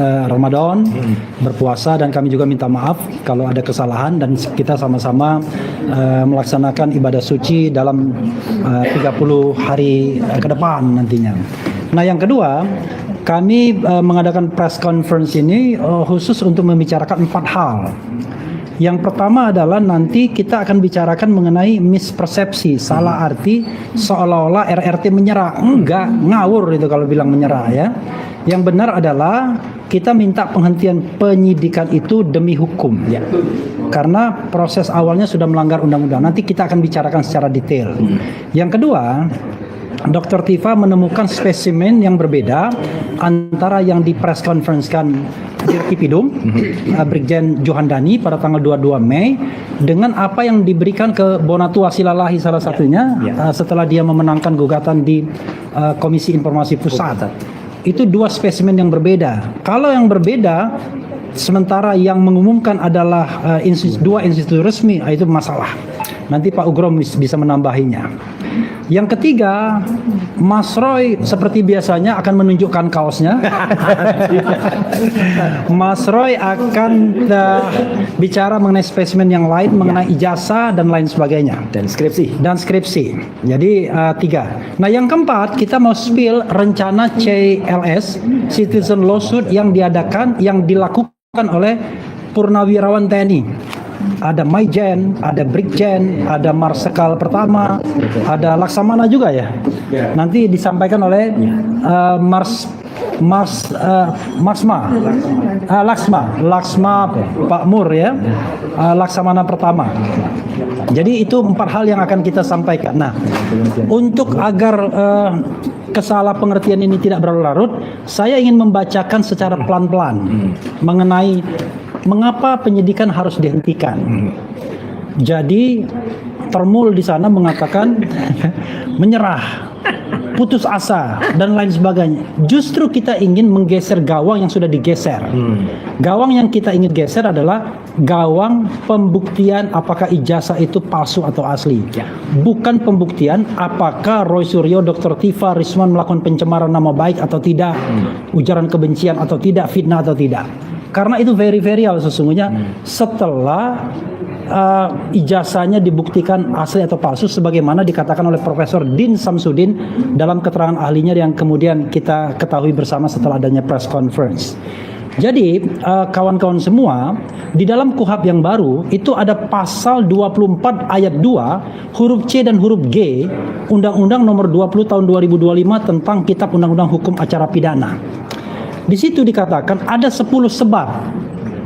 Ramadan, berpuasa, dan kami juga minta maaf kalau ada kesalahan, dan kita sama-sama melaksanakan ibadah suci dalam 30 hari ke depan nantinya. Nah, yang kedua, kami mengadakan press conference ini khusus untuk membicarakan 4 hal. Yang pertama adalah nanti kita akan bicarakan mengenai mispersepsi, salah arti seolah-olah RRT menyerah. Enggak, ngawur itu kalau bilang menyerah ya. Yang benar adalah kita minta penghentian penyidikan itu demi hukum ya. Karena proses awalnya sudah melanggar undang-undang. Nanti kita akan bicarakan secara detail. Yang kedua, Dr. Tifa menemukan spesimen yang berbeda antara yang di press conference-kan Dirtipidum Brigjen Johandani pada tanggal 22 Mei dengan apa yang diberikan ke Bonatua Silalahi salah satunya setelah dia memenangkan gugatan di Komisi Informasi Pusat. Itu 2 spesimen yang berbeda. Kalau yang berbeda, sementara yang mengumumkan adalah 2 institusi resmi, itu masalah. Nanti Pak Ugrom bisa menambahinya. Yang ketiga, Mas Roy seperti biasanya akan menunjukkan kaosnya. Mas Roy akan bicara mengenai spesimen yang lain, mengenai ijazah dan lain sebagainya. Dan skripsi. Jadi 3. Nah, yang keempat, kita mau spill rencana CLS, Citizen Lawsuit, yang dilakukan oleh Purnawirawan TNI. Ada Maijen, ada Brigjen, ada Marsikal Pertama, ada Laksamana juga ya. Nanti disampaikan oleh Laksma Pak Mur ya, Laksamana Pertama. Jadi itu 4 hal yang akan kita sampaikan. Nah, untuk agar kesalah pengertian ini tidak berlarut, saya ingin membacakan secara pelan-pelan mengenai mengapa penyidikan harus dihentikan. Jadi Termul di sana mengatakan menyerah, putus asa dan lain sebagainya. Justru kita ingin menggeser gawang yang sudah digeser. Gawang yang kita ingin geser adalah gawang pembuktian apakah ijazah itu palsu atau asli. Bukan pembuktian apakah Roy Suryo, Dr. Tifa, Risman melakukan pencemaran nama baik atau tidak, ujaran kebencian atau tidak, fitnah atau tidak. Karena itu very real sesungguhnya setelah ijazahnya dibuktikan asli atau palsu sebagaimana dikatakan oleh Profesor Din Samsudin dalam keterangan ahlinya yang kemudian kita ketahui bersama setelah adanya press conference. Jadi kawan-kawan semua, di dalam KUHP yang baru itu ada pasal 24 ayat 2 huruf C dan huruf G Undang-Undang nomor 20 tahun 2025 tentang Kitab Undang-Undang Hukum Acara Pidana. Di situ dikatakan ada 10 sebab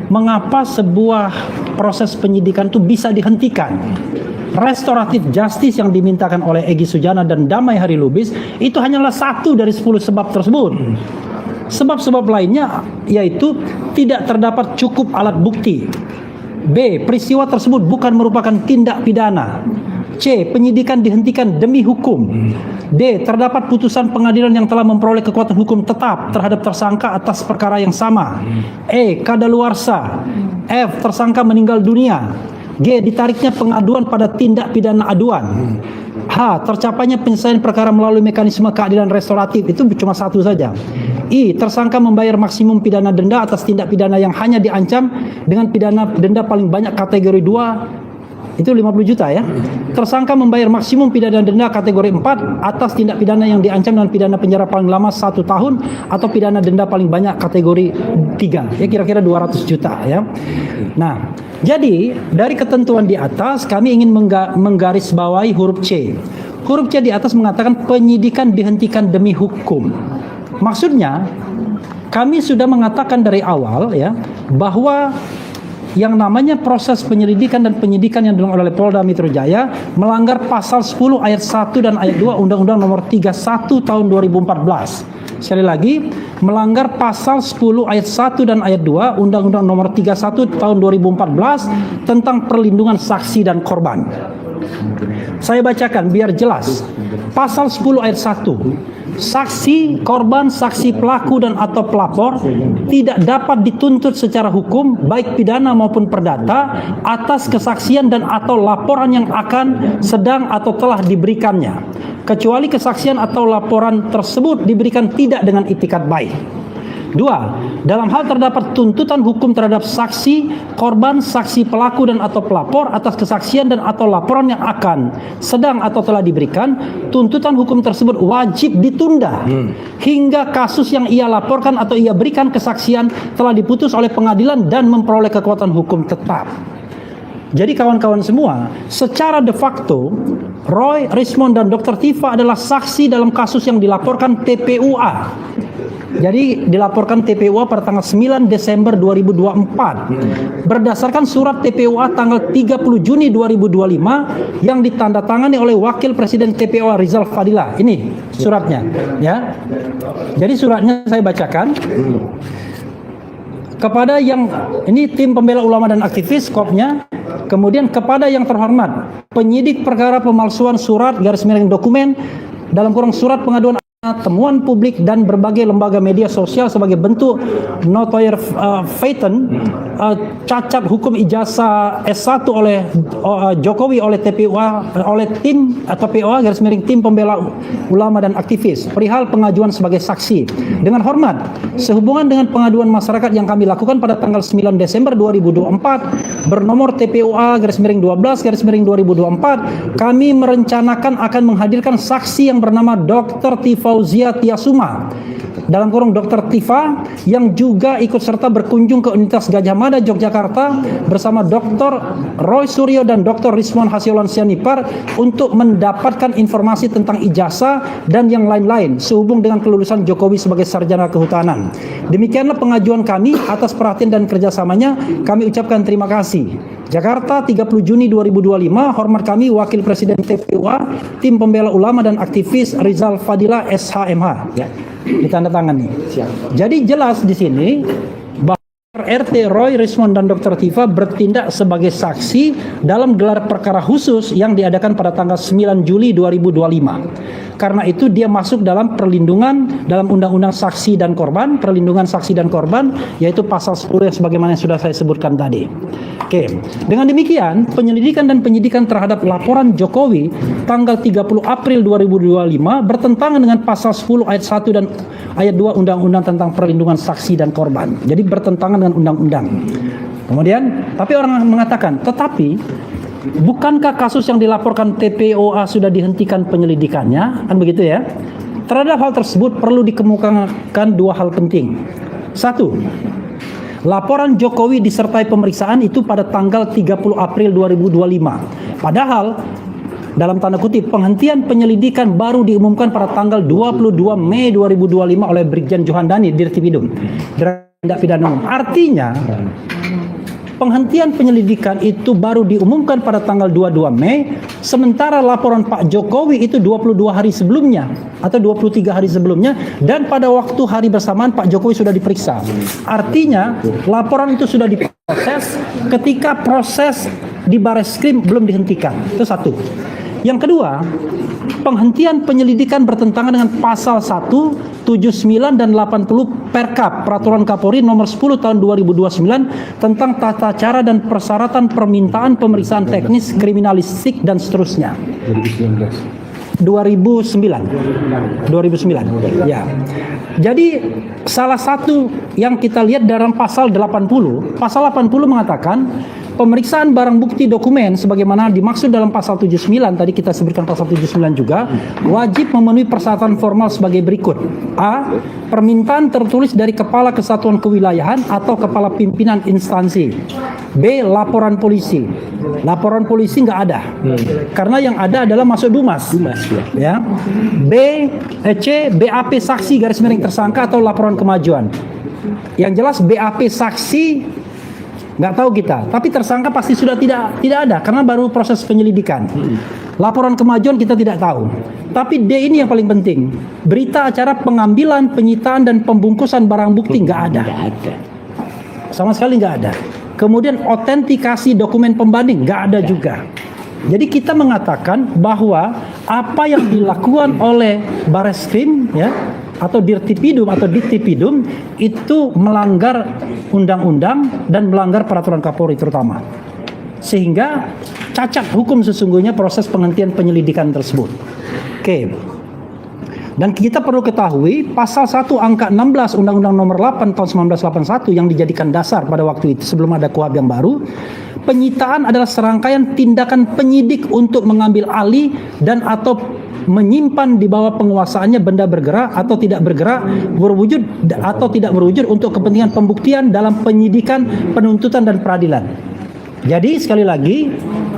mengapa sebuah proses penyidikan itu bisa dihentikan. Restoratif justice yang dimintakan oleh Egy Sujana dan Damai Hari Lubis itu hanyalah 1 dari 10 sebab tersebut. Sebab-sebab lainnya yaitu tidak terdapat cukup alat bukti. B. Peristiwa tersebut bukan merupakan tindak pidana. C. Penyidikan dihentikan demi hukum. D. Terdapat putusan pengadilan yang telah memperoleh kekuatan hukum tetap terhadap tersangka atas perkara yang sama. E. Kadaluarsa. F. Tersangka meninggal dunia. G. Ditariknya pengaduan pada tindak pidana aduan. H. Tercapainya penyelesaian perkara melalui mekanisme keadilan restoratif. Itu cuma 1 saja. I. Tersangka membayar maksimum pidana denda atas tindak pidana yang hanya diancam dengan pidana denda paling banyak kategori 2, itu 50 juta ya. Tersangka membayar maksimum pidana denda kategori 4 atas tindak pidana yang diancam dengan pidana penjara paling lama 1 tahun atau pidana denda paling banyak kategori 3, ya kira-kira 200 juta ya. Nah, jadi dari ketentuan di atas kami ingin menggarisbawahi huruf C. Huruf C di atas mengatakan penyidikan dihentikan demi hukum. Maksudnya kami sudah mengatakan dari awal ya bahwa yang namanya proses penyelidikan dan penyidikan yang dilakukan oleh Polda Metro Jaya melanggar pasal 10 ayat 1 dan ayat 2 Undang-Undang nomor 31 tahun 2014. Sekali lagi, melanggar pasal 10 ayat 1 dan ayat 2 Undang-Undang nomor 31 tahun 2014 tentang perlindungan saksi dan korban. Saya bacakan biar jelas. Pasal 10 ayat 1. Saksi, korban, saksi pelaku dan atau pelapor tidak dapat dituntut secara hukum baik pidana maupun perdata atas kesaksian dan atau laporan yang akan, sedang atau telah diberikannya, kecuali kesaksian atau laporan tersebut diberikan tidak dengan itikat baik. Dua, dalam hal terdapat tuntutan hukum terhadap saksi, korban, saksi pelaku dan atau pelapor atas kesaksian dan atau laporan yang akan, sedang atau telah diberikan, tuntutan hukum tersebut wajib ditunda hingga kasus yang ia laporkan atau ia berikan kesaksian telah diputus oleh pengadilan dan memperoleh kekuatan hukum tetap. Jadi kawan-kawan semua, secara de facto Roy, Rismond dan Dr. Tifa adalah saksi dalam kasus yang dilaporkan TPUA. Jadi dilaporkan TPUA pada tanggal 9 Desember 2024 berdasarkan surat TPUA tanggal 30 Juni 2025 yang ditandatangani oleh Wakil Presiden TPUA Rizal Fadila. Ini suratnya, ya. Jadi suratnya saya bacakan. Kepada yang ini tim pembela ulama dan aktivis kopnya, kemudian kepada yang terhormat penyidik perkara pemalsuan surat garis miring dokumen dalam kurung surat pengaduan temuan publik dan berbagai lembaga media sosial sebagai bentuk notoire feitan cacat hukum ijazah S1 oleh Jokowi oleh TPUA oleh tim atau POA garis miring tim pembela ulama dan aktivis perihal pengajuan sebagai saksi. Dengan hormat, sehubungan dengan pengaduan masyarakat yang kami lakukan pada tanggal 9 Desember 2024 bernomor TPUA garis miring 12 garis miring 2024, kami merencanakan akan menghadirkan saksi yang bernama Dr. Fauzia Tiasuma dalam kurung Dr. Tifa yang juga ikut serta berkunjung ke Universitas Gadjah Mada Yogyakarta bersama Dr. Roy Suryo dan Dr. Rismond Hasiolan Sianipar untuk mendapatkan informasi tentang ijazah dan yang lain-lain sehubung dengan kelulusan Jokowi sebagai sarjana kehutanan. Demikianlah pengajuan kami. Atas perhatian dan kerjasamanya kami ucapkan terima kasih. Jakarta 30 Juni 2025, hormat kami Wakil Presiden TPUA, tim pembela ulama dan aktivis Rizal Fadila SHMH. Ya, ditandatangani. Jadi jelas di sini bahwa RT Roy, Rismond dan Dr. Tifa bertindak sebagai saksi dalam gelar perkara khusus yang diadakan pada tanggal 9 Juli 2025. Karena itu dia masuk dalam perlindungan dalam Undang-Undang Saksi dan Korban, perlindungan saksi dan korban, yaitu pasal 10 yang sebagaimana yang sudah saya sebutkan tadi. Oke, dengan demikian penyelidikan dan penyidikan terhadap laporan Jokowi tanggal 30 April 2025 bertentangan dengan pasal 10 ayat 1 dan ayat 2 Undang-Undang tentang perlindungan saksi dan korban. Jadi bertentangan dengan undang-undang. Kemudian, tapi orang mengatakan, tetapi bukankah kasus yang dilaporkan TPOA sudah dihentikan penyelidikannya? Kan begitu ya? Terhadap hal tersebut perlu dikemukakan dua hal penting. Satu, laporan Jokowi disertai pemeriksaan itu pada tanggal 30 April 2025. Padahal dalam tanda kutip penghentian penyelidikan baru diumumkan pada tanggal 22 Mei 2025 oleh Brigjen Johandani Dirtipidum Tindak Pidana Umum. Artinya penghentian penyelidikan itu baru diumumkan pada tanggal 22 Mei, sementara laporan Pak Jokowi itu 22 hari sebelumnya atau 23 hari sebelumnya, dan pada waktu hari bersamaan Pak Jokowi sudah diperiksa. Artinya laporan itu sudah diproses ketika proses di Bareskrim belum dihentikan. Itu satu. Yang kedua, penghentian penyelidikan bertentangan dengan pasal 1, 79 dan 80 Perkap Peraturan Kapolri nomor 10 tahun 2029 tentang tata cara dan persyaratan permintaan pemeriksaan teknis kriminalistik dan seterusnya. 2009. Ya. Jadi salah satu yang kita lihat dalam pasal 80 mengatakan pemeriksaan barang bukti dokumen sebagaimana dimaksud dalam pasal 79, tadi kita sebutkan pasal 79 juga, wajib memenuhi persyaratan formal sebagai berikut. A. Permintaan tertulis dari Kepala Kesatuan Kewilayahan atau Kepala Pimpinan Instansi. B. Laporan polisi. Laporan polisi nggak ada. Karena yang ada adalah masuk Dumas. Ya. C. BAP saksi garis miring tersangka atau laporan kemajuan. Yang jelas BAP saksi nggak tahu kita, tapi tersangka pasti sudah tidak ada karena baru proses penyelidikan. Laporan kemajuan kita tidak tahu. Tapi D ini yang paling penting. Berita acara pengambilan, penyitaan dan pembungkusan barang bukti nggak ada. Sama sekali nggak ada. Kemudian autentikasi dokumen pembanding nggak ada juga. Jadi kita mengatakan bahwa apa yang dilakukan oleh Bareskrim ya atau Dirtipidum atau Diktipidum itu melanggar undang-undang dan melanggar peraturan Kapolri terutama. Sehingga cacat hukum sesungguhnya proses penghentian penyelidikan tersebut. Oke. Dan kita perlu ketahui pasal 1 angka 16 Undang-Undang Nomor 8 tahun 1981 yang dijadikan dasar pada waktu itu sebelum ada KUHP yang baru. Penyitaan adalah serangkaian tindakan penyidik untuk mengambil alih dan atau menyimpan di bawah penguasaannya benda bergerak atau tidak bergerak, berwujud atau tidak berwujud untuk kepentingan pembuktian dalam penyidikan, penuntutan dan peradilan. Jadi sekali lagi,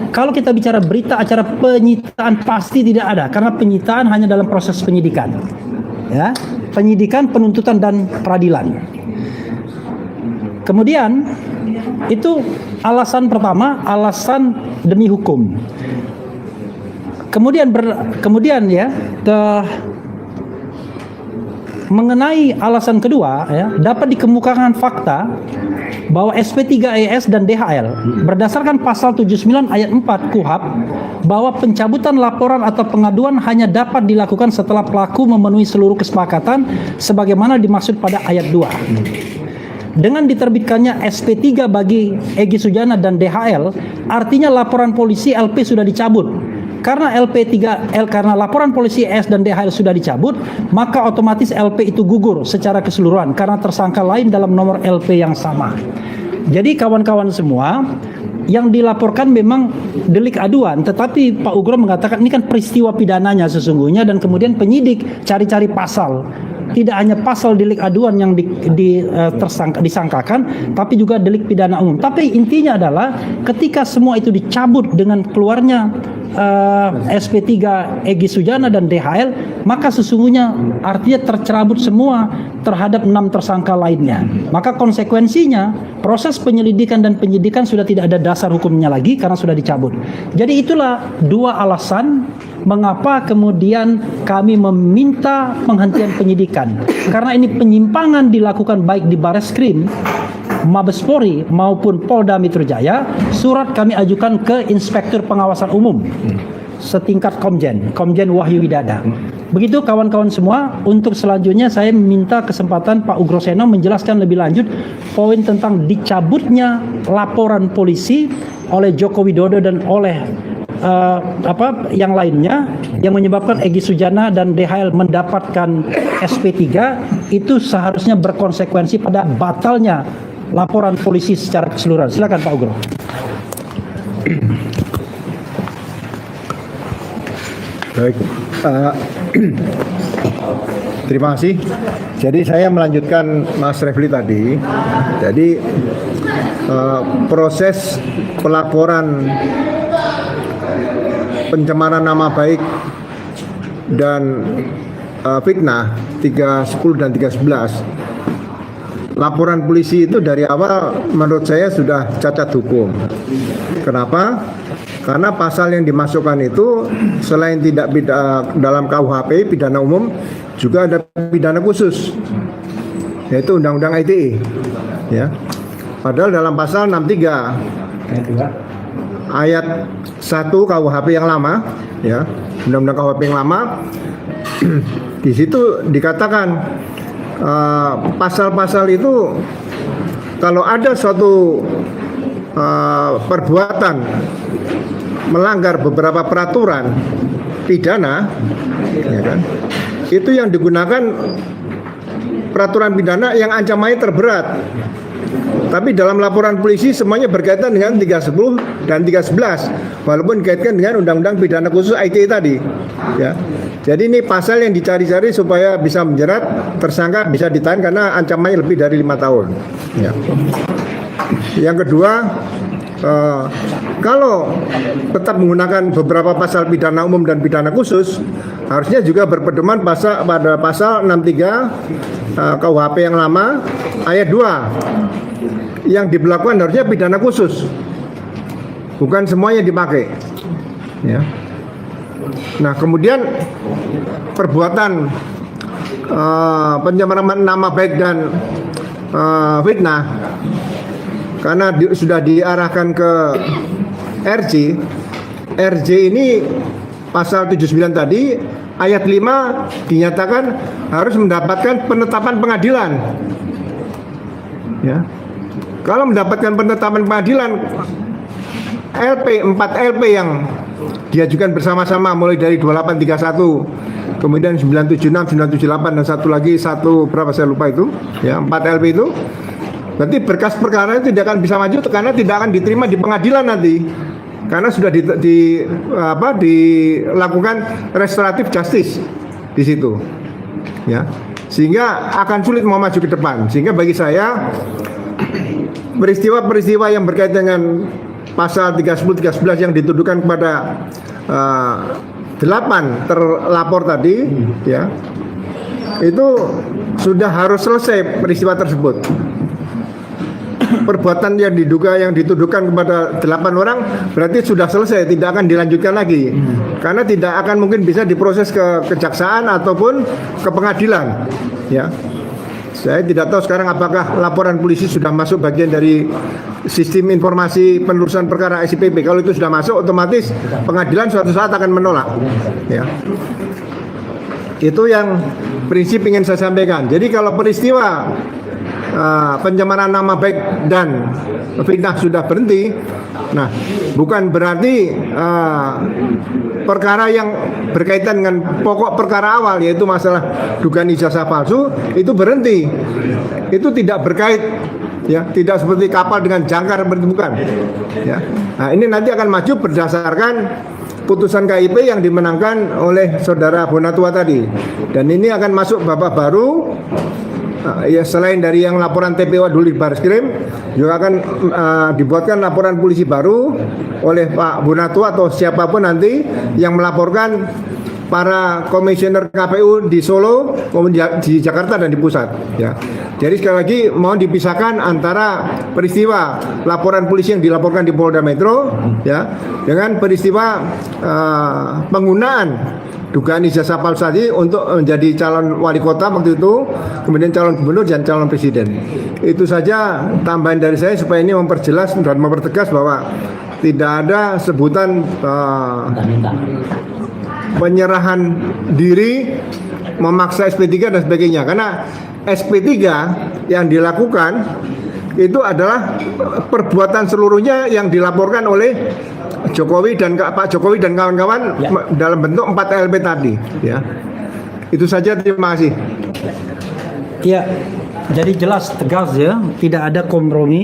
kalau kita bicara berita acara penyitaan pasti tidak ada, karena penyitaan hanya dalam proses penyidikan, ya, penyidikan, penuntutan dan peradilan. Kemudian itu alasan pertama, alasan demi hukum. Kemudian ya, mengenai alasan kedua, ya, dapat dikemukakan fakta bahwa SP3ES dan DHL berdasarkan pasal 79 ayat 4 KUHP bahwa pencabutan laporan atau pengaduan hanya dapat dilakukan setelah pelaku memenuhi seluruh kesepakatan sebagaimana dimaksud pada ayat 2. Dengan diterbitkannya SP3 bagi Egy Sujana dan DHL, artinya laporan polisi LP sudah dicabut. Karena karena laporan polisi S dan DHL sudah dicabut, maka otomatis LP itu gugur secara keseluruhan karena tersangka lain dalam nomor LP yang sama. Jadi kawan-kawan semua, yang dilaporkan memang delik aduan, tetapi Pak Ugro mengatakan ini kan peristiwa pidananya sesungguhnya, dan kemudian penyidik cari-cari pasal. Tidak hanya pasal delik aduan yang disangkakan, tapi juga delik pidana umum. Tapi intinya adalah ketika semua itu dicabut dengan keluarnya SP3 Egy Sujana dan DHL, maka sesungguhnya artinya tercerabut semua terhadap 6 tersangka lainnya. Maka konsekuensinya proses penyelidikan dan penyidikan sudah tidak ada dasar hukumnya lagi karena sudah dicabut. Jadi itulah dua alasan mengapa kemudian kami meminta penghentian penyidikan. Karena ini penyimpangan dilakukan baik di Bareskrim, Mabes Polri maupun Polda Metro Jaya. Surat kami ajukan ke Inspektur Pengawasan Umum setingkat Komjen Wahyu Widada. Begitu kawan-kawan semua. Untuk selanjutnya saya minta kesempatan Pak Ugro Seno menjelaskan lebih lanjut poin tentang dicabutnya laporan polisi oleh Joko Widodo dan oleh yang lainnya yang menyebabkan Egy Sujana dan DHL mendapatkan SP3 itu seharusnya berkonsekuensi pada batalnya laporan polisi secara keseluruhan. Silakan Pak Ugro. Baik, terima kasih. Jadi saya melanjutkan Mas Refli tadi. Jadi proses pelaporan pencemaran nama baik dan fitnah 310 dan 311, laporan polisi itu dari awal menurut saya sudah cacat hukum. Kenapa? Karena pasal yang dimasukkan itu selain tidak dalam KUHP pidana umum, juga ada pidana khusus, yaitu Undang-Undang ITE. Ya. Padahal dalam pasal 63 ayat 1 KUHP yang lama, ya, Undang-Undang KUHP yang lama, di situ dikatakan pasal-pasal itu kalau ada suatu perbuatan melanggar beberapa peraturan pidana, ya kan, itu yang digunakan peraturan pidana yang ancamannya terberat. Tapi dalam laporan polisi semuanya berkaitan dengan 310 dan 311, walaupun dikaitkan dengan Undang-Undang Pidana Khusus ITE tadi. Ya. Jadi ini pasal yang dicari-cari supaya bisa menjerat tersangka, bisa ditahan karena ancamannya lebih dari 5 tahun. Ya. Yang kedua, kalau tetap menggunakan beberapa pasal pidana umum dan pidana khusus, harusnya juga berpedoman pada pasal 63 KUHP yang lama ayat 2. Yang diberlakukan harusnya pidana khusus, bukan semuanya dipakai. Ya. Nah, kemudian perbuatan pencemaran nama baik dan fitnah, karena sudah diarahkan ke RJ ini pasal 79 tadi ayat 5 dinyatakan harus mendapatkan penetapan pengadilan. Ya. Kalau mendapatkan penetapan pengadilan, 4 LP yang diajukan bersama-sama mulai dari 2831 kemudian 976, 978 dan satu berapa saya lupa itu, ya 4 LP itu. Berarti berkas perkara itu tidak akan bisa maju karena tidak akan diterima di pengadilan nanti. Karena sudah dilakukan restoratif justice di situ. Ya. Sehingga akan sulit mau maju ke depan. Sehingga bagi saya peristiwa-peristiwa yang berkaitan dengan pasal 30 13 yang dituduhkan kepada 8 terlapor tadi, ya, itu sudah harus selesai peristiwa tersebut. Perbuatan yang dituduhkan kepada 8 orang berarti sudah selesai, tidak akan dilanjutkan lagi, karena tidak akan mungkin bisa diproses ke kejaksaan ataupun ke pengadilan, ya. Saya tidak tahu sekarang apakah laporan polisi sudah masuk bagian dari sistem informasi penelusuran perkara SIPP. Kalau itu sudah masuk, otomatis pengadilan suatu saat akan menolak, ya. Itu yang prinsip ingin saya sampaikan. Jadi kalau peristiwa pencemaran nama baik dan fitnah sudah berhenti, nah bukan berarti perkara yang berkaitan dengan pokok perkara awal, yaitu masalah dugaan ijazah palsu, itu berhenti. Itu tidak berkait, ya, tidak seperti kapal dengan jangkar, bukan, ya. Nah, ini nanti akan maju berdasarkan putusan KIP yang dimenangkan oleh saudara Bonatua tadi, dan ini akan masuk babak baru. Ya, selain dari yang laporan TPO dulu di Barreskrim, juga akan dibuatkan laporan polisi baru oleh Pak Bonatua atau siapapun nanti yang melaporkan para komisioner KPU di Solo maupun di Jakarta dan di pusat, ya. Jadi sekali lagi mohon dipisahkan antara peristiwa laporan polisi yang dilaporkan di Polda Metro, ya, dengan peristiwa penggunaan dugaan ijazah palsu tadi untuk menjadi calon wali kota waktu itu, kemudian calon gubernur dan calon presiden. Itu saja tambahan dari saya supaya ini memperjelas dan mempertegas bahwa tidak ada sebutan penyerahan diri, memaksa SP3 dan sebagainya. Karena SP3 yang dilakukan itu adalah perbuatan seluruhnya yang dilaporkan oleh Jokowi dan Pak Jokowi dan kawan-kawan, ya, dalam bentuk 4 LP tadi, ya. Itu saja, terima kasih. Ya, jadi jelas tegas, ya, tidak ada kompromi,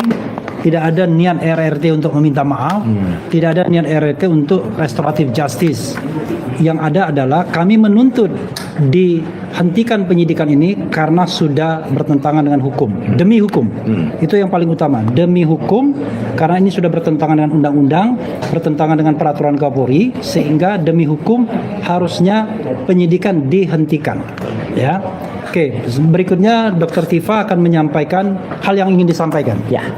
tidak ada niat RRT untuk meminta maaf, tidak ada niat RRT untuk restoratif justice. Yang ada adalah kami menuntut dihentikan penyidikan ini karena sudah bertentangan dengan hukum, demi hukum. Itu yang paling utama, demi hukum, karena ini sudah bertentangan dengan undang-undang, bertentangan dengan peraturan Kapolri, sehingga demi hukum harusnya penyidikan dihentikan, ya. Oke, berikutnya Dr. Tifa akan menyampaikan hal yang ingin disampaikan. Ya.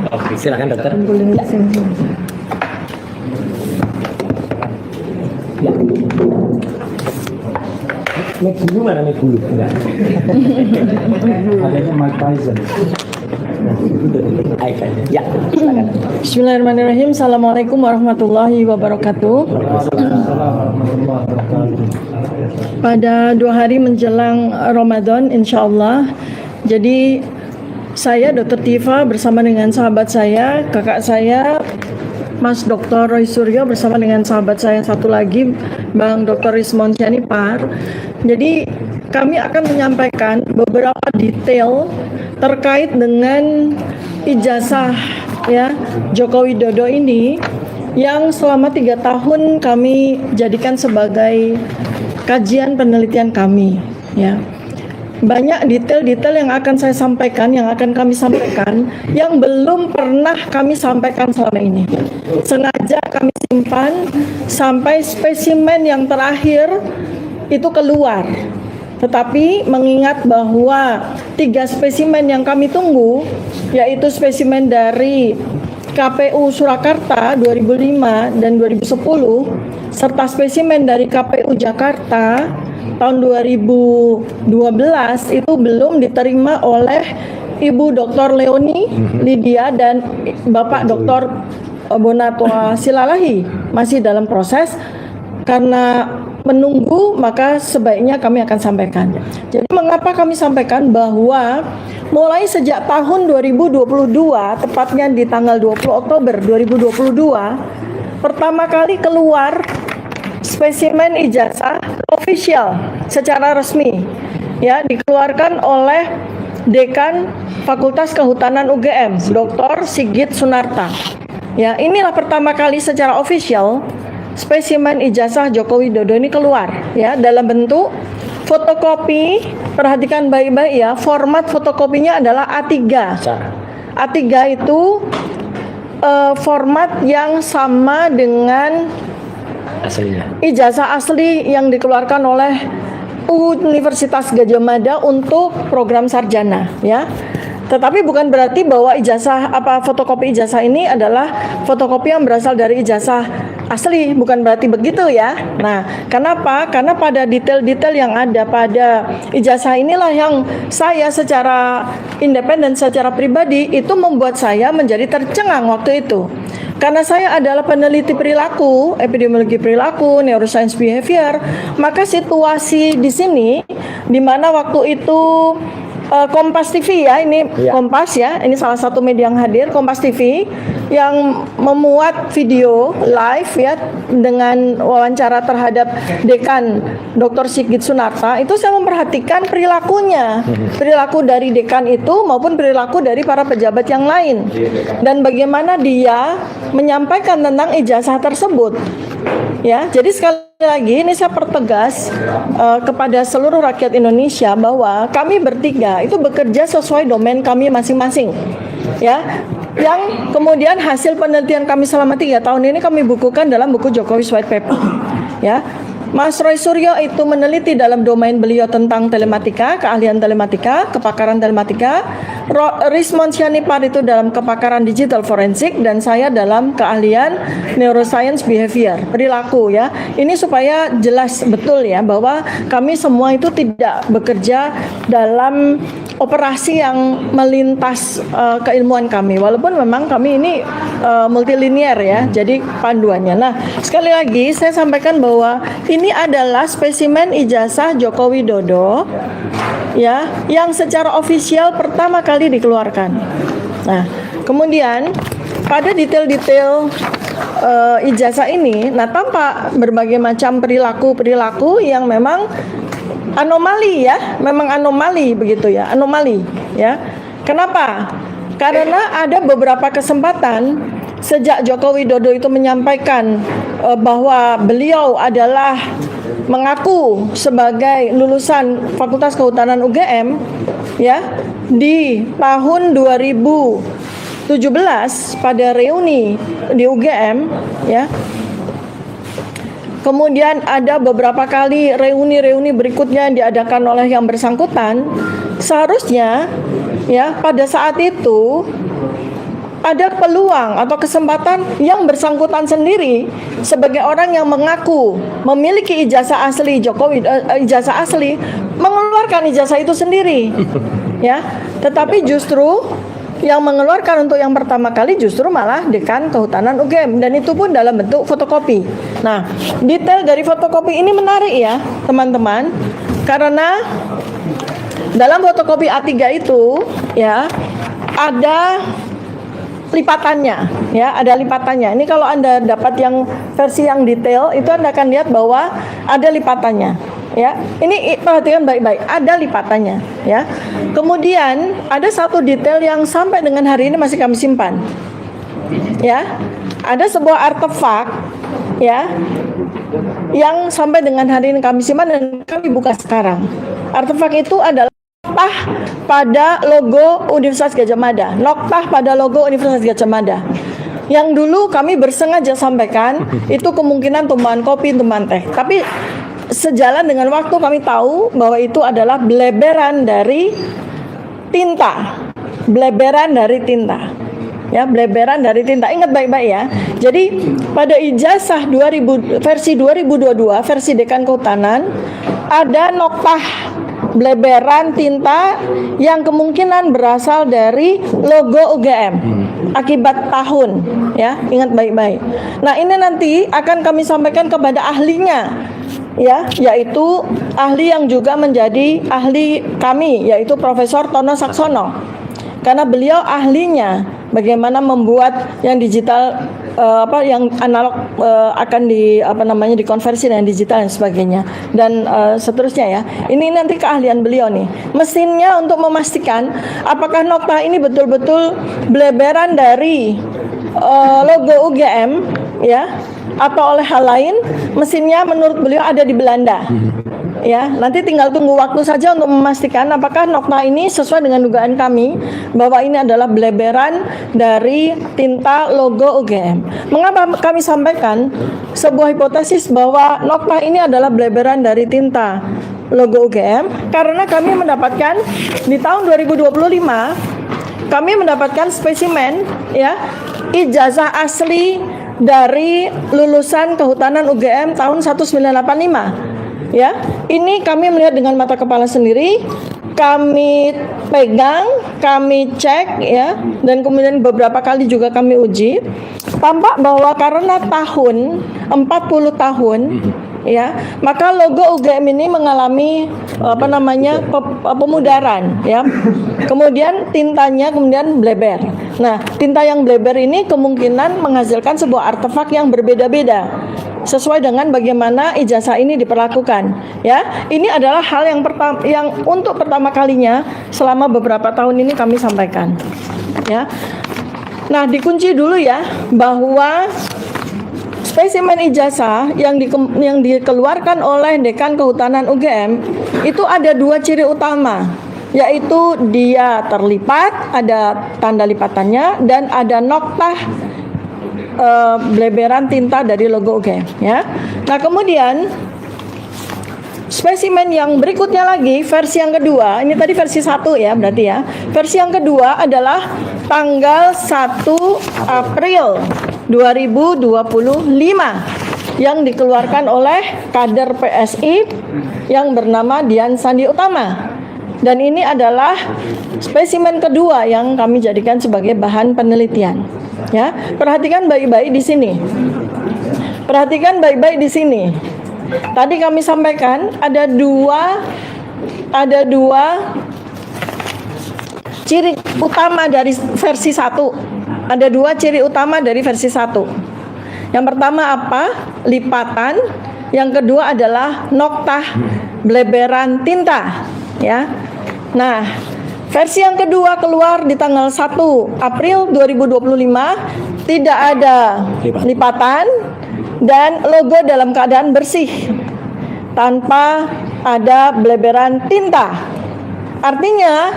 Oke, silakan dokter. Ya. Mic dulu mana mic dulu? Enggak. Adanya Mike Tyson. Ya, silakan. Bismillahirrahmanirrahim. Assalamualaikum warahmatullahi wabarakatuh. Pada 2 hari menjelang Ramadan, insya Allah. Jadi saya Dr. Tifa bersama dengan sahabat saya, kakak saya Mas Dr. Roy Suryo, bersama dengan sahabat saya satu lagi, Bang Dr. Rismon Syanipar. Jadi kami akan menyampaikan beberapa detail terkait dengan ijazah, ya, Joko Widodo ini yang selama 3 tahun kami jadikan sebagai kajian penelitian kami, ya. Banyak detail-detail yang akan saya sampaikan, yang akan kami sampaikan, yang belum pernah kami sampaikan selama ini. Sengaja kami simpan sampai spesimen yang terakhir itu keluar. Tetapi mengingat bahwa 3 spesimen yang kami tunggu, yaitu spesimen dari KPU Surakarta 2005 dan 2010, serta spesimen dari KPU Jakarta tahun 2012 itu belum diterima oleh Ibu Dr. Leoni Lydia dan Bapak Dr. Bonatua Silalahi, masih dalam proses. Karena menunggu, maka sebaiknya kami akan sampaikan. Jadi mengapa kami sampaikan bahwa mulai sejak tahun 2022, tepatnya di tanggal 20 Oktober 2022, pertama kali keluar spesimen ijazah official secara resmi ya dikeluarkan oleh Dekan Fakultas Kehutanan UGM, Dr. Sigit Sunarta. Ya, inilah pertama kali secara official spesimen ijazah Joko Widodo ini keluar ya dalam bentuk fotokopi. Perhatikan baik-baik ya, format fotokopinya adalah A3. A3 itu format yang sama dengan Aslinya. ijazah asli yang dikeluarkan oleh Universitas Gadjah Mada untuk program sarjana ya. Tetapi bukan berarti bahwa fotokopi ijazah ini adalah fotokopi yang berasal dari ijazah asli, bukan berarti begitu ya. Nah, kenapa? Karena pada detail-detail yang ada pada ijazah inilah yang saya secara independen, secara pribadi itu membuat saya menjadi tercengang waktu itu. Karena saya adalah peneliti perilaku, epidemiologi perilaku, neuroscience behavior, maka situasi di sini di mana waktu itu Kompas TV ya, ini Kompas ya, ini salah satu media yang hadir, Kompas TV yang memuat video live ya dengan wawancara terhadap Dekan Dr. Sigit Sunarta. Itu saya memperhatikan perilakunya, perilaku dari dekan itu maupun perilaku dari para pejabat yang lain, dan bagaimana dia menyampaikan tentang ijazah tersebut. Ya, jadi sekali lagi ini saya pertegas kepada seluruh rakyat Indonesia bahwa kami bertiga itu bekerja sesuai domain kami masing-masing. Ya, yang kemudian hasil penelitian kami selama 3 tahun ini kami bukukan dalam buku Jokowi's White Paper. Ya, Mas Roy Suryo itu meneliti dalam domain beliau tentang telematika, keahlian telematika, kepakaran telematika. Rismond Sianipar itu dalam kepakaran digital forensik, dan saya dalam keahlian neuroscience behavior, perilaku ya. Ini supaya jelas betul ya bahwa kami semua itu tidak bekerja dalam operasi yang melintas keilmuan kami, walaupun memang kami ini multilinier ya, jadi panduannya. Nah, sekali lagi saya sampaikan bahwa ini adalah spesimen ijazah Joko Widodo ya, yang secara ofisial pertama kali dikeluarkan. Nah, kemudian pada detail-detail ijazah ini, nah tampak berbagai macam perilaku yang memang anomali ya, memang anomali begitu ya, anomali ya. Kenapa? Karena ada beberapa kesempatan sejak Joko Widodo itu menyampaikan bahwa beliau adalah mengaku sebagai lulusan Fakultas Kehutanan UGM ya, di tahun 2017 pada reuni di UGM ya. Kemudian ada beberapa kali reuni-reuni berikutnya yang diadakan oleh yang bersangkutan. Seharusnya ya pada saat itu ada peluang atau kesempatan yang bersangkutan sendiri sebagai orang yang mengaku memiliki ijazah asli Jokowi, ijazah asli, mengeluarkan ijazah itu sendiri ya. Tetapi justru yang mengeluarkan untuk yang pertama kali justru malah Dekan Kehutanan UGM, dan itu pun dalam bentuk fotokopi. Nah, detail dari fotokopi ini menarik ya teman-teman, karena dalam fotokopi A3 itu ya ada lipatannya ya, ada lipatannya. Ini kalau Anda dapat yang versi yang detail itu Anda akan lihat bahwa ada lipatannya ya. Ini perhatikan baik-baik, ada lipatannya ya. Kemudian ada satu detail yang sampai dengan hari ini masih kami simpan ya. Ada sebuah artefak ya yang sampai dengan hari ini kami simpan dan kami buka sekarang. Artefak itu adalah noktah pada logo Universitas Gadjah Mada, noktah pada logo Universitas Gadjah Mada. Yang dulu kami bersengaja sampaikan itu kemungkinan tumpahan kopi, tumpahan teh. Tapi sejalan dengan waktu kami tahu bahwa itu adalah bleberan dari tinta, bleberan dari tinta. Ya, bleberan dari tinta. Ingat baik-baik ya. Jadi pada ijazah versi 2022 versi Dekan Kehutanan ada noktah bleberan tinta yang kemungkinan berasal dari logo UGM akibat tahun ya, ingat baik-baik. Nah, ini nanti akan kami sampaikan kepada ahlinya ya, yaitu ahli yang juga menjadi ahli kami, yaitu Profesor Tono Saksono, karena beliau ahlinya bagaimana membuat yang digital yang analog akan dikonversi dengan digital dan sebagainya dan seterusnya ya. Ini nanti keahlian beliau nih. Mesinnya untuk memastikan apakah nokta ini betul-betul bleberan dari logo UGM ya atau oleh hal lain. Mesinnya menurut beliau ada di Belanda. Ya, nanti tinggal tunggu waktu saja untuk memastikan apakah nokta ini sesuai dengan dugaan kami bahwa ini adalah bleberan dari tinta logo UGM. Mengapa kami sampaikan sebuah hipotesis bahwa nokta ini adalah bleberan dari tinta logo UGM? Karena kami mendapatkan di tahun 2025 kami mendapatkan spesimen ya ijazah asli dari lulusan kehutanan UGM tahun 1985. Ya, ini kami melihat dengan mata kepala sendiri, kami pegang, kami cek ya, dan kemudian beberapa kali juga kami uji. Tampak bahwa karena tahun 40 tahun ya, maka logo UGM ini mengalami pemudaran ya. Kemudian tintanya kemudian bleber. Nah, tinta yang bleber ini kemungkinan menghasilkan sebuah artefak yang berbeda-beda sesuai dengan bagaimana ijazah ini diperlakukan ya. Ini adalah hal yang untuk pertama kalinya selama beberapa tahun ini kami sampaikan ya. Nah, dikunci dulu ya bahwa spesimen ijazah yang dikeluarkan oleh Dekan Kehutanan UGM itu ada dua ciri utama, yaitu dia terlipat, ada tanda lipatannya, dan ada noktah bleberan tinta dari logo UGM ya. Nah, kemudian spesimen yang berikutnya lagi, versi yang kedua, ini tadi versi 1 ya berarti ya. Versi yang kedua adalah tanggal 1 April 2025 yang dikeluarkan oleh kader PSI yang bernama Dian Sandi Utama. Dan ini adalah spesimen kedua yang kami jadikan sebagai bahan penelitian. Ya, perhatikan baik-baik di sini. Perhatikan baik-baik di sini. Tadi kami sampaikan ada dua ciri utama dari versi 1. Ada dua ciri utama dari versi 1. Yang pertama apa? Lipatan. Yang kedua adalah noktah bleberan tinta. Ya. Nah, versi yang kedua keluar di tanggal 1 April 2025, tidak ada lipatan dan logo dalam keadaan bersih tanpa ada bleberan tinta. Artinya,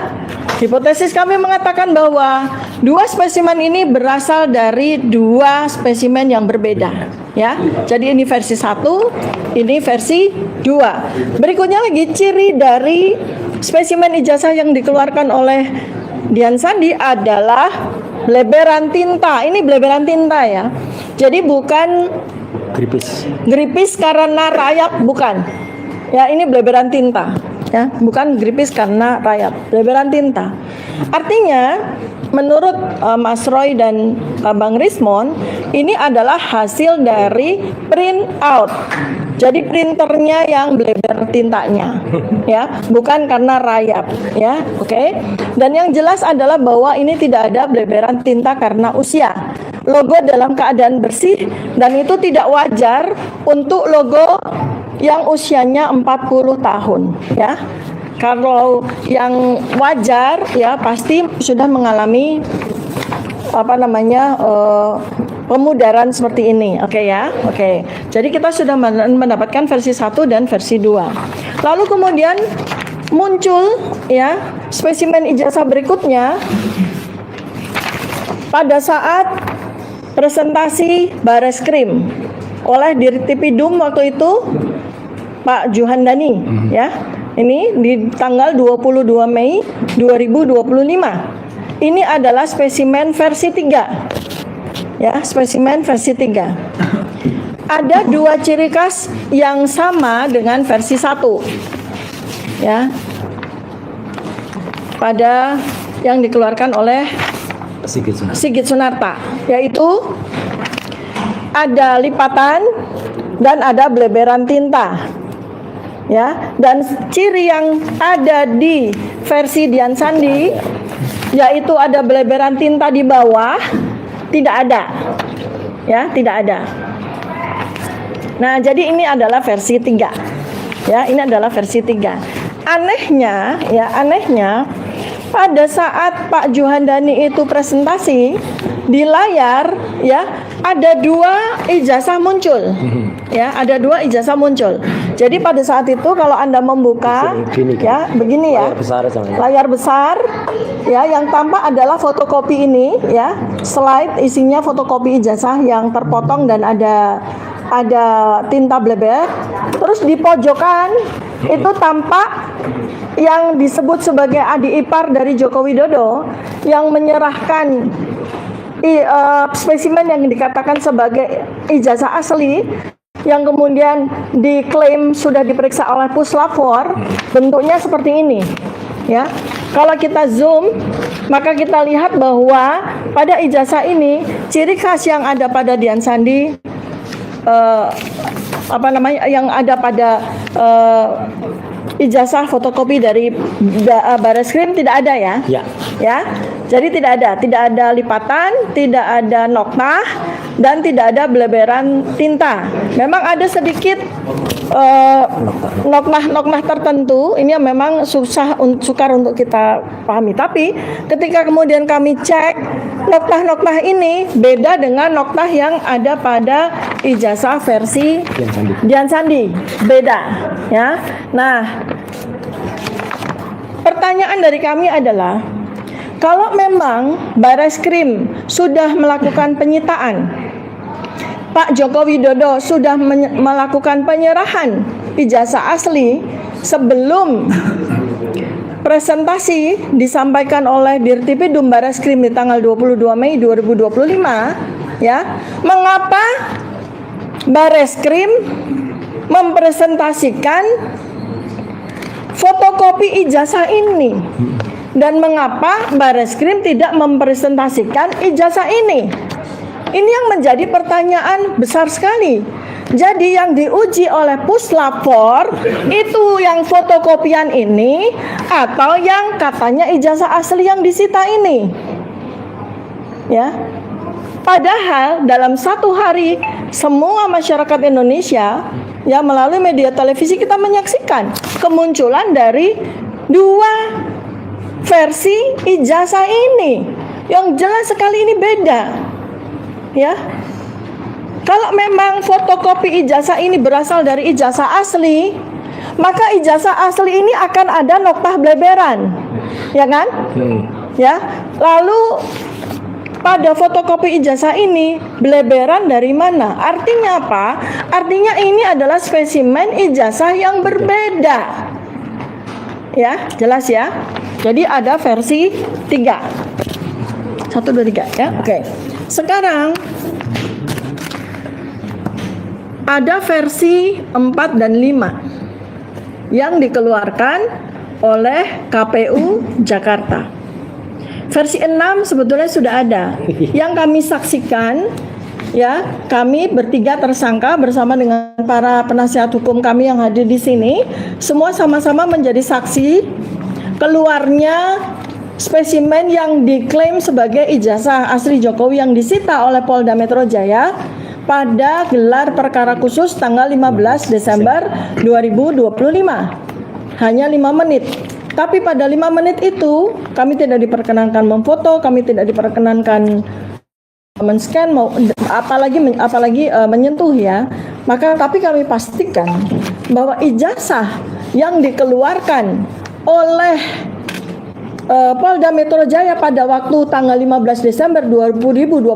hipotesis kami mengatakan bahwa dua spesimen ini berasal dari dua spesimen yang berbeda. Ya, jadi ini versi 1, ini versi 2. Berikutnya lagi ciri dari spesimen ijazah yang dikeluarkan oleh Dian Sandi adalah bleberan tinta. Ini bleberan tinta ya. Jadi bukan gripis karena rayap, bukan. Ya, ini bleberan tinta. Ya, bukan gripis karena rayap, bleberan tinta. Artinya, menurut Mas Roy dan Bang Rismon, ini adalah hasil dari print out. Jadi printernya yang bleber tintanya, ya, bukan karena rayap, ya, oke. Dan yang jelas adalah bahwa ini tidak ada bleberan tinta karena usia. Logo dalam keadaan bersih dan itu tidak wajar untuk logo yang usianya 40 tahun, ya. Kalau yang wajar, ya, pasti sudah mengalami pemudaran seperti ini. Oke ya. Oke. Jadi kita sudah mendapatkan versi 1 dan versi 2. Lalu kemudian muncul ya spesimen ijazah berikutnya pada saat presentasi Bareskrim oleh Dirtipidum waktu itu Pak Juhandani ya. Ini di tanggal 22 Mei 2025. Ini adalah spesimen versi 3. Ya, spesimen versi 3. Ada dua ciri khas yang sama dengan versi 1. Ya. Pada yang dikeluarkan oleh Sigit Sunarta, yaitu ada lipatan dan ada bleberan tinta. Ya, dan ciri yang ada di versi Dian Sandi yaitu ada bleberan tinta di bawah, tidak ada. Ya, tidak ada. Nah, jadi ini adalah versi 3. Ya, ini adalah versi 3. Anehnya pada saat Pak Juhandani itu presentasi di layar, ya, ada 2 ijazah muncul. Ya, ada 2 ijazah muncul. Jadi pada saat itu kalau Anda membuka, Gini, ya, begini ya. Layar besar, ya, yang tampak adalah fotokopi ini, ya. Slide isinya fotokopi ijazah yang terpotong dan ada tinta bleber. Terus di pojokan itu tampak yang disebut sebagai adik ipar dari Joko Widodo yang menyerahkan spesimen yang dikatakan sebagai ijazah asli yang kemudian diklaim sudah diperiksa oleh Puslapfor. Bentuknya seperti ini, ya. Kalau kita zoom, maka kita lihat bahwa pada ijazah ini ciri khas yang ada pada Dian Sandi, yang ada pada ijazah fotokopi dari Bareskrim tidak ada, ya. Ya. Jadi tidak ada lipatan, tidak ada noktah, dan tidak ada beleberan tinta. Memang ada sedikit noktah tertentu, ini yang memang sukar untuk kita pahami. Tapi ketika kemudian kami cek, noktah ini beda dengan noktah yang ada pada ijazah versi Dian Sandi, beda, ya. Nah, pertanyaan dari kami adalah, kalau memang Bareskrim sudah melakukan penyitaan, Pak Joko Widodo sudah melakukan penyerahan ijazah asli sebelum presentasi disampaikan oleh Dirtipidum Bareskrim di tanggal 22 Mei 2025, ya, mengapa Bareskrim mempresentasikan fotokopi ijazah ini? Dan mengapa Bareskrim tidak mempresentasikan ijazah ini? Ini yang menjadi pertanyaan besar sekali. Jadi yang diuji oleh Puslapfor itu yang fotokopian ini atau yang katanya ijazah asli yang disita ini? Ya. Padahal dalam 1 hari semua masyarakat Indonesia, ya, melalui media televisi kita menyaksikan kemunculan dari 2 versi ijazah ini yang jelas sekali ini beda, ya. Kalau memang fotokopi ijazah ini berasal dari ijazah asli, maka ijazah asli ini akan ada noktah bleberan, ya kan? Ya. Lalu pada fotokopi ijazah ini bleberan dari mana? Artinya apa? Artinya ini adalah spesimen ijazah yang berbeda. Ya, jelas ya. Jadi ada versi 3. 1, 2, 3, ya. Oke. Sekarang ada versi 4 dan 5 yang dikeluarkan oleh KPU Jakarta. Versi 6 sebetulnya sudah ada. Yang kami saksikan, ya, kami bertiga tersangka bersama dengan para penasihat hukum kami yang hadir di sini, semua sama-sama menjadi saksi keluarnya spesimen yang diklaim sebagai ijazah asli Jokowi yang disita oleh Polda Metro Jaya pada gelar perkara khusus tanggal 15 Desember 2025. Hanya 5 menit. Tapi pada 5 menit itu kami tidak diperkenankan memfoto, kami tidak diperkenankan men-scan, apalagi menyentuh, ya. Maka tapi kami pastikan bahwa ijazah yang dikeluarkan oleh Polda Metro Jaya pada waktu tanggal 15 Desember 2025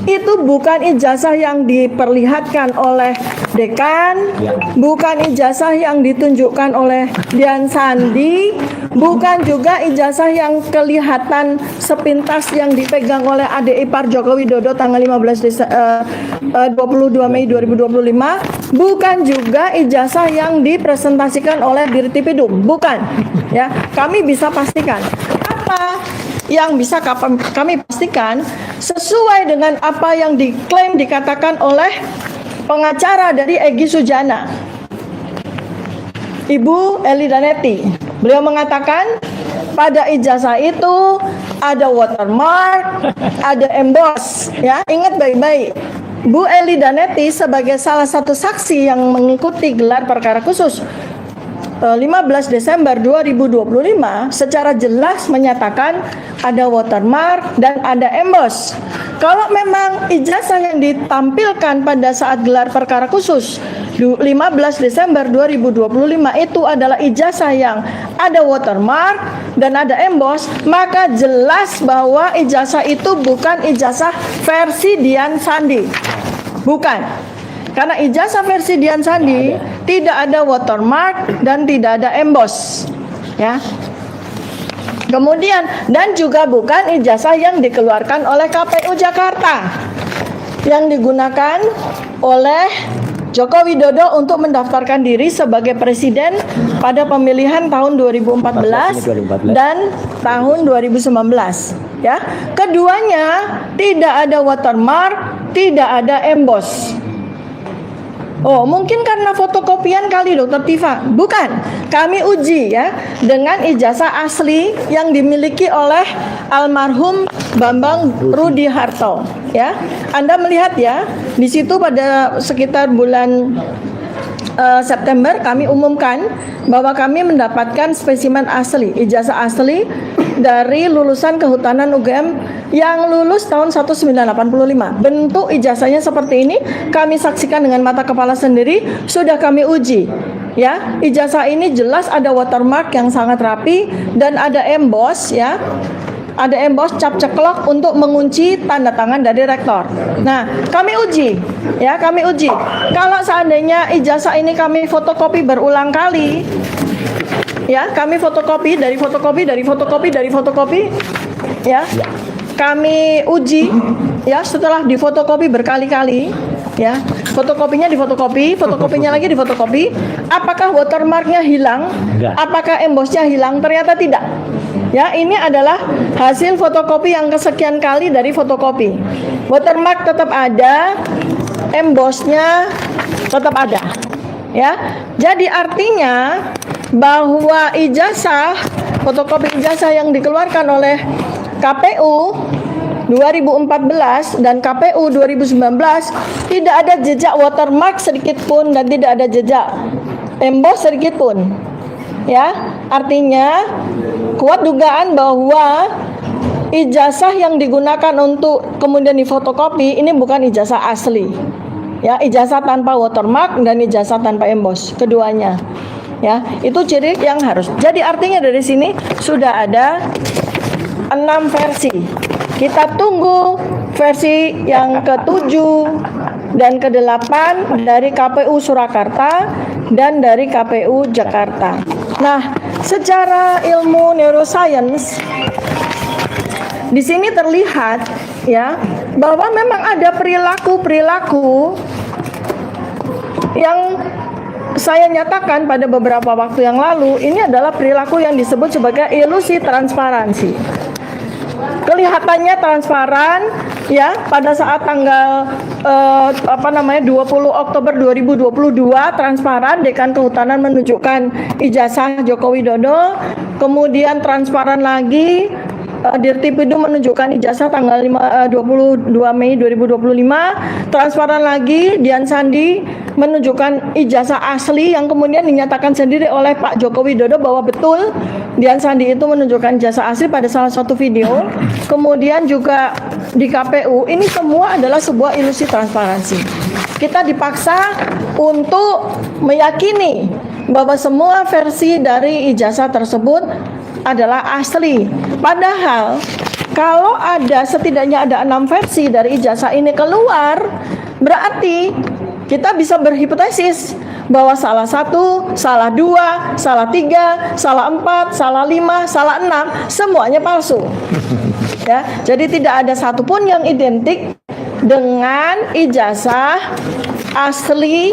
itu bukan ijazah yang diperlihatkan oleh dekan, bukan ijazah yang ditunjukkan oleh Dian Sandi, bukan juga ijazah yang kelihatan sepintas yang dipegang oleh adik ipar Joko Widodo tanggal 22 Mei 2025, bukan juga ijazah yang dipresentasikan oleh Dirtipidum, bukan. Ya, kami bisa pastikan. Apa yang bisa kami pastikan sesuai dengan apa yang diklaim dikatakan oleh pengacara dari Egy Sujana, Ibu Eli Danetti. Beliau mengatakan pada ijazah itu ada watermark, ada emboss, ya. Ingat baik-baik. Bu Eli Daneti sebagai salah satu saksi yang mengikuti gelar perkara khusus 15 Desember 2025 secara jelas menyatakan ada watermark dan ada emboss. Kalau memang ijazah yang ditampilkan pada saat gelar perkara khusus 15 Desember 2025 itu adalah ijazah yang ada watermark dan ada emboss, maka jelas bahwa ijazah itu bukan ijazah versi Dian Sandi. Bukan. Karena ijazah versi Dian Sandi tidak ada watermark dan tidak ada emboss. Ya. Kemudian dan juga bukan ijazah yang dikeluarkan oleh KPU Jakarta yang digunakan oleh Joko Widodo untuk mendaftarkan diri sebagai presiden pada pemilihan tahun 2014 dan tahun 2019. Ya, keduanya tidak ada watermark, tidak ada emboss. Oh, mungkin karena fotokopian kali Dokter Tifa. Bukan. Kami uji ya dengan ijazah asli yang dimiliki oleh almarhum Bambang Rudi Harto. Ya, Anda melihat ya di situ pada sekitar bulan September kami umumkan bahwa kami mendapatkan spesimen asli, ijazah asli dari lulusan kehutanan UGM yang lulus tahun 1985. Bentuk ijazahnya seperti ini, kami saksikan dengan mata kepala sendiri, sudah kami uji. Ya, ijazah ini jelas ada watermark yang sangat rapi dan ada emboss ya. Ada emboss cap ceklok untuk mengunci tanda tangan dari rektor. Nah, kami uji, ya kami uji. Kalau seandainya ijazah ini kami fotokopi berulang kali, ya kami fotokopi, ya kami uji, ya setelah difotokopi berkali-kali, ya fotokopinya difotokopi, fotokopinya lagi difotokopi. Apakah watermarknya hilang? Apakah embossnya hilang? Ternyata tidak. Ya, ini adalah hasil fotokopi yang kesekian kali dari fotokopi. Watermark tetap ada, embossnya tetap ada. Ya, jadi artinya bahwa ijazah, fotokopi ijazah yang dikeluarkan oleh KPU 2014 dan KPU 2019 tidak ada jejak watermark sedikit pun dan tidak ada jejak emboss sedikit pun. Ya, artinya kuat dugaan bahwa ijazah yang digunakan untuk kemudian difotokopi ini bukan ijazah asli. Ya, ijazah tanpa watermark dan ijazah tanpa emboss, keduanya. Ya, itu ciri yang harus. Jadi artinya dari sini sudah ada 6 versi. Kita tunggu versi yang ke-7 dan ke-8 dari KPU Surakarta dan dari KPU Jakarta. Nah, secara ilmu neuroscience di sini terlihat ya bahwa memang ada perilaku-perilaku yang saya nyatakan pada beberapa waktu yang lalu. Ini adalah perilaku yang disebut sebagai ilusi transparansi. Kelihatannya transparan ya pada saat tanggal 20 Oktober 2022 transparan Dekan Kehutanan menunjukkan ijazah Joko Widodo, kemudian transparan lagi Dirtipidum menunjukkan ijazah tanggal 22 Mei 2025, transparan lagi Dian Sandi menunjukkan ijazah asli yang kemudian dinyatakan sendiri oleh Pak Joko Widodo bahwa betul Dian Sandi itu menunjukkan ijazah asli pada salah satu video. Kemudian juga di KPU, ini semua adalah sebuah ilusi transparansi. Kita dipaksa untuk meyakini bahwa semua versi dari ijazah tersebut adalah asli. Padahal kalau ada setidaknya ada 6 versi dari ijazah ini keluar, berarti kita bisa berhipotesis bahwa salah 1, salah 2, salah 3, salah 4, salah 5, salah 6 semuanya palsu. Ya, jadi tidak ada satupun yang identik dengan ijazah asli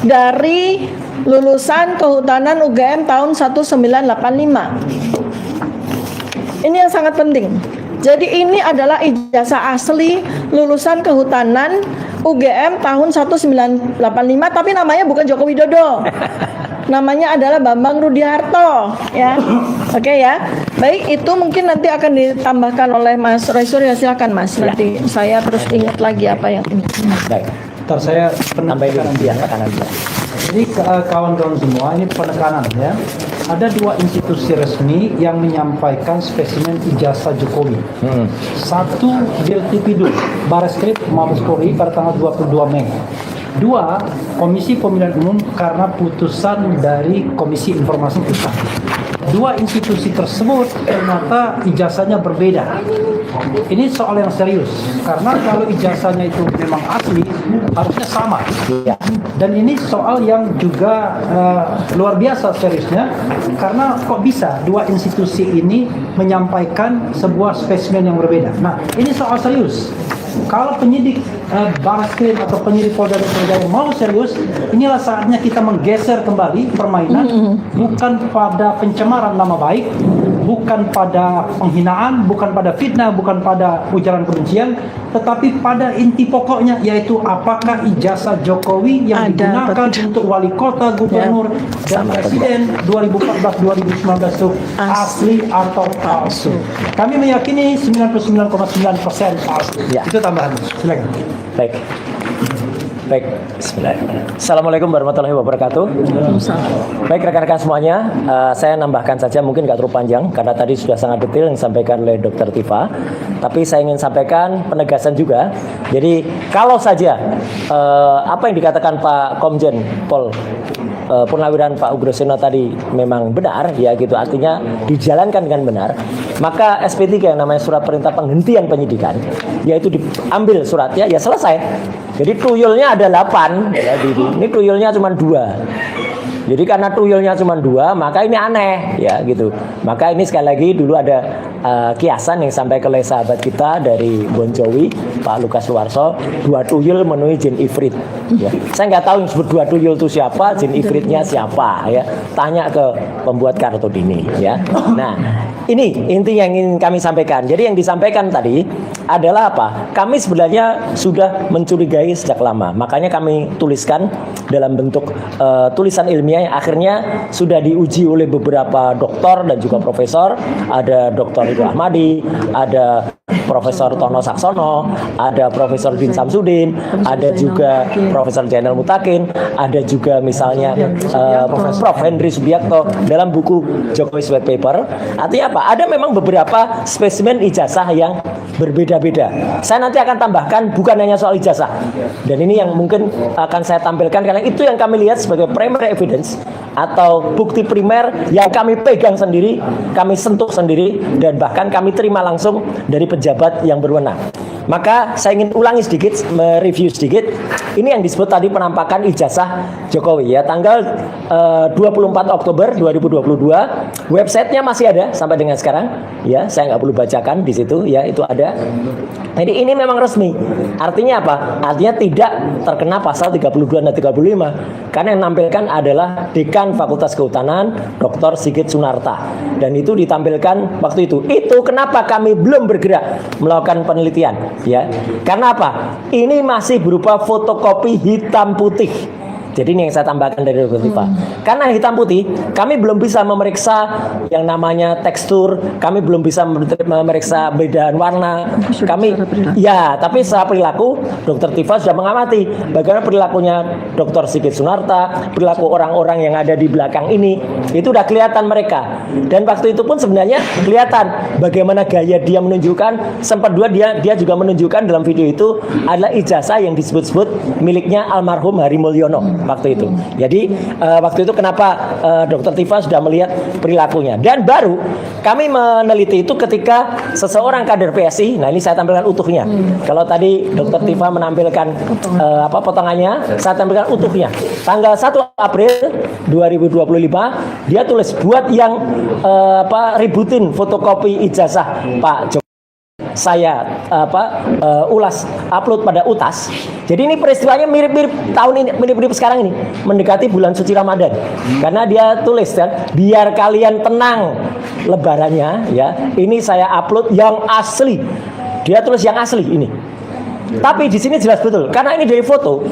dari lulusan Kehutanan UGM tahun 1985. Ini yang sangat penting. Jadi ini adalah ijazah asli lulusan Kehutanan UGM tahun 1985, tapi namanya bukan Joko Widodo. namanya adalah Bambang Rudiharto ya. Oke ya. Baik, itu mungkin nanti akan ditambahkan oleh Mas Roy Suryo. Silakan Mas. Nanti saya terus ingat lagi apa yang ini. Baik. Ntar saya Tambahin penekanan dulu ya tekanan dia. Jadi kawan-kawan semua ini penekanan ya. Ada dua institusi resmi yang menyampaikan spesimen ijazah Jokowi. Satu Biltipidum Bareskrim Mabes Polri pada tanggal 22 Mei. Dua, Komisi Pemilihan Umum karena putusan dari Komisi Informasi Pusat. Dua institusi tersebut ternyata ijazahnya berbeda. Ini soal yang serius karena kalau ijazahnya itu memang asli harusnya sama. Dan ini soal yang juga luar biasa seriusnya karena kok bisa dua institusi ini menyampaikan sebuah spesimen yang berbeda. Nah, ini soal serius. Kalau penyidik Bareskrim atau penyidik Polda Metro Jaya mau serius, inilah saatnya kita menggeser kembali permainan, bukan pada pencemaran nama baik, bukan pada penghinaan, bukan pada fitnah, bukan pada ujaran kebencian, tetapi pada inti pokoknya, yaitu apakah ijazah Jokowi yang digunakan untuk wali kota, gubernur, dan presiden 2014-2019 itu asli atau palsu. Kami meyakini 99,9% palsu. Ya. Itu tambahan. Silakan. Baik. Baik, bismillahirrahmanirrahim. Assalamualaikum warahmatullahi wabarakatuh. Baik rekan-rekan semuanya, saya nambahkan saja mungkin nggak terlalu panjang karena tadi sudah sangat detail yang disampaikan oleh Dr. Tifa. Tapi saya ingin sampaikan penegasan juga. Jadi kalau saja apa yang dikatakan Pak Komjen Pol Purnawiran Pak Ugroseno tadi memang benar, ya gitu, artinya dijalankan dengan benar, maka SP3 yang namanya surat perintah penghentian penyidikan, yaitu diambil suratnya, ya selesai. Jadi tuyulnya ada 8, ya, ini tuyulnya cuma 2. Jadi karena tuyulnya cuma 2, maka ini aneh, ya gitu. Maka ini sekali lagi dulu ada kiasan yang sampai oleh sahabat kita dari Bon Jovi, Pak Lukas Suwarso, 2 tuyul menuhi jin ifrit. Ya. Saya nggak tahu yang disebut 2 tuyul itu siapa, jin ifritnya siapa, ya. Tanya ke pembuat Kartodini, ya. Nah, ini inti yang ingin kami sampaikan. Jadi yang disampaikan tadi adalah apa? Kami sebenarnya sudah mencurigai sejak lama. Makanya kami tuliskan dalam bentuk tulisan ilmiah yang akhirnya sudah diuji oleh beberapa doktor dan juga profesor. Ada Dr. Ridho Ahmadi, ada Profesor Tono Saksono, ada Profesor Din Samsudin, ada juga Profesor Jainal Mutakin, ada juga misalnya Prof. Henry Subiakto dalam buku Jokowi White Paper. Artinya apa? Ada memang beberapa spesimen ijazah yang berbeda-beda. Saya nanti akan tambahkan bukan hanya soal ijazah. Dan ini yang mungkin akan saya tampilkan karena itu yang kami lihat sebagai primary evidence atau bukti primer yang kami pegang sendiri, kami sentuh sendiri, dan bahkan kami terima langsung dari pejabat yang berwenang. Maka saya ingin ulangi sedikit, mereview sedikit. Ini yang disebut tadi penampakan ijazah Jokowi, ya, tanggal 24 Oktober 2022. Websitenya masih ada sampai dengan sekarang, ya. Saya nggak perlu bacakan di situ, ya, itu ada. Jadi ini memang resmi. Artinya apa? Artinya tidak terkena pasal 32 dan 35. Karena yang menampilkan adalah Dekan Fakultas Kehutanan Dr. Sigit Sunarta. Dan itu ditampilkan waktu itu. Itu kenapa kami belum bergerak melakukan penelitian, ya. Karena apa? Ini masih berupa fotokopi hitam putih. Jadi ini yang saya tambahkan dari Dr. Tifa. Karena hitam putih, kami belum bisa memeriksa yang namanya tekstur, kami belum bisa memeriksa bedaan warna. Kami, ya, tapi secara perilaku, Dr. Tifa sudah mengamati bagaimana perilakunya Dr. Sigit Sunarta, perilaku orang-orang yang ada di belakang ini, itu udah kelihatan mereka. Dan waktu itu pun sebenarnya kelihatan bagaimana gaya dia menunjukkan. Sempat dia juga menunjukkan dalam video itu adalah ijazah yang disebut-sebut miliknya almarhum Hari Mulyono waktu itu. Jadi waktu itu kenapa Dr. Tifa sudah melihat perilakunya. Dan baru kami meneliti itu ketika seseorang kader PSI. Nah, ini saya tampilkan utuhnya. Kalau tadi Dr. Tifa menampilkan potongannya, saya tampilkan utuhnya. Tanggal 1 April 2025 dia tulis buat yang ributin fotokopi ijazah Pak Jokowi. Saya ulas upload pada UTAS. Jadi ini peristiwanya mirip-mirip tahun ini, mirip-mirip sekarang ini, mendekati bulan suci Ramadan. Karena dia tulis kan, biar kalian tenang lebarannya, ya. Ini saya upload yang asli. Dia tulis yang asli ini. Tapi di sini jelas betul karena ini dari foto.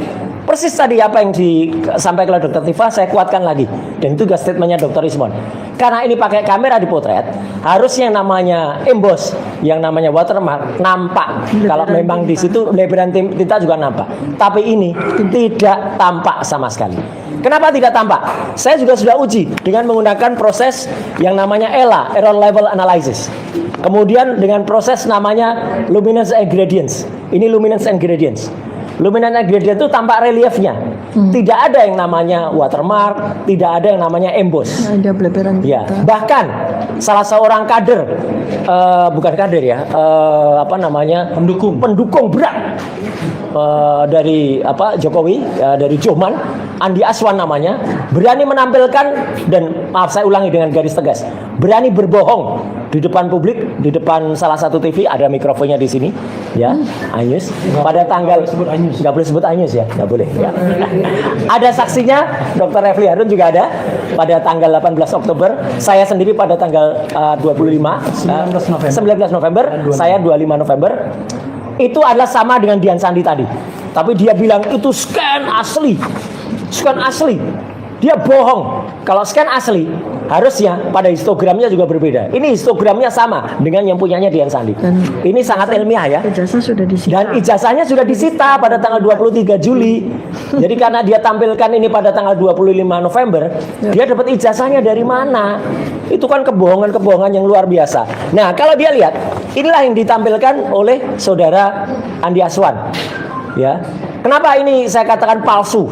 persis tadi apa yang disampaikan oleh Dr. Tifa saya kuatkan lagi. Dan itu juga statementnya Dr. Ismon. Karena ini pakai kamera dipotret, harusnya yang namanya emboss, yang namanya watermark nampak. Kalau memang di situ lebaran tinta juga nampak. Tapi ini tidak tampak sama sekali. Kenapa tidak tampak? Saya juga sudah uji dengan menggunakan proses yang namanya ELA, Error Level Analysis. Kemudian dengan proses namanya Luminance and Gradients. Ini Luminance and Gradients. Luminance and Gradient itu tampak reliefnya. Tidak ada yang namanya watermark, tidak ada yang namanya emboss. Ada bleberan Ya, tinta. bahkan salah seorang kader, bukan kader ya, pendukung berat dari Jokowi, dari Joman, Andi Aswan namanya, berani menampilkan dan maaf saya ulangi dengan garis tegas, berani berbohong di depan publik, di depan salah satu TV, ada mikrofonnya di sini, ya, Anyus. Pada tanggal nggak boleh sebut Anyus ya, nggak boleh. Ya. Ada saksinya, Dr. Refli Harun juga ada pada tanggal 18 Oktober. Saya sendiri pada tanggal 19 November, saya 25 November. Itu adalah sama dengan Dian Sandi tadi. Tapi dia bilang itu scan asli. Scan asli. Dia bohong. Kalau scan asli, harusnya pada histogramnya juga berbeda. Ini histogramnya sama dengan yang punyanya Dian Sandi. Dan ini sangat ilmiah ya. ijazah sudah disita. Dan ijazahnya sudah disita pada tanggal 23 Juli. Jadi karena dia tampilkan ini pada tanggal 25 November, dia dapat ijazahnya dari mana? Itu kan kebohongan-kebohongan yang luar biasa. Nah, kalau dia lihat, inilah yang ditampilkan oleh saudara Andi Aswan. Ya. Kenapa ini saya katakan palsu?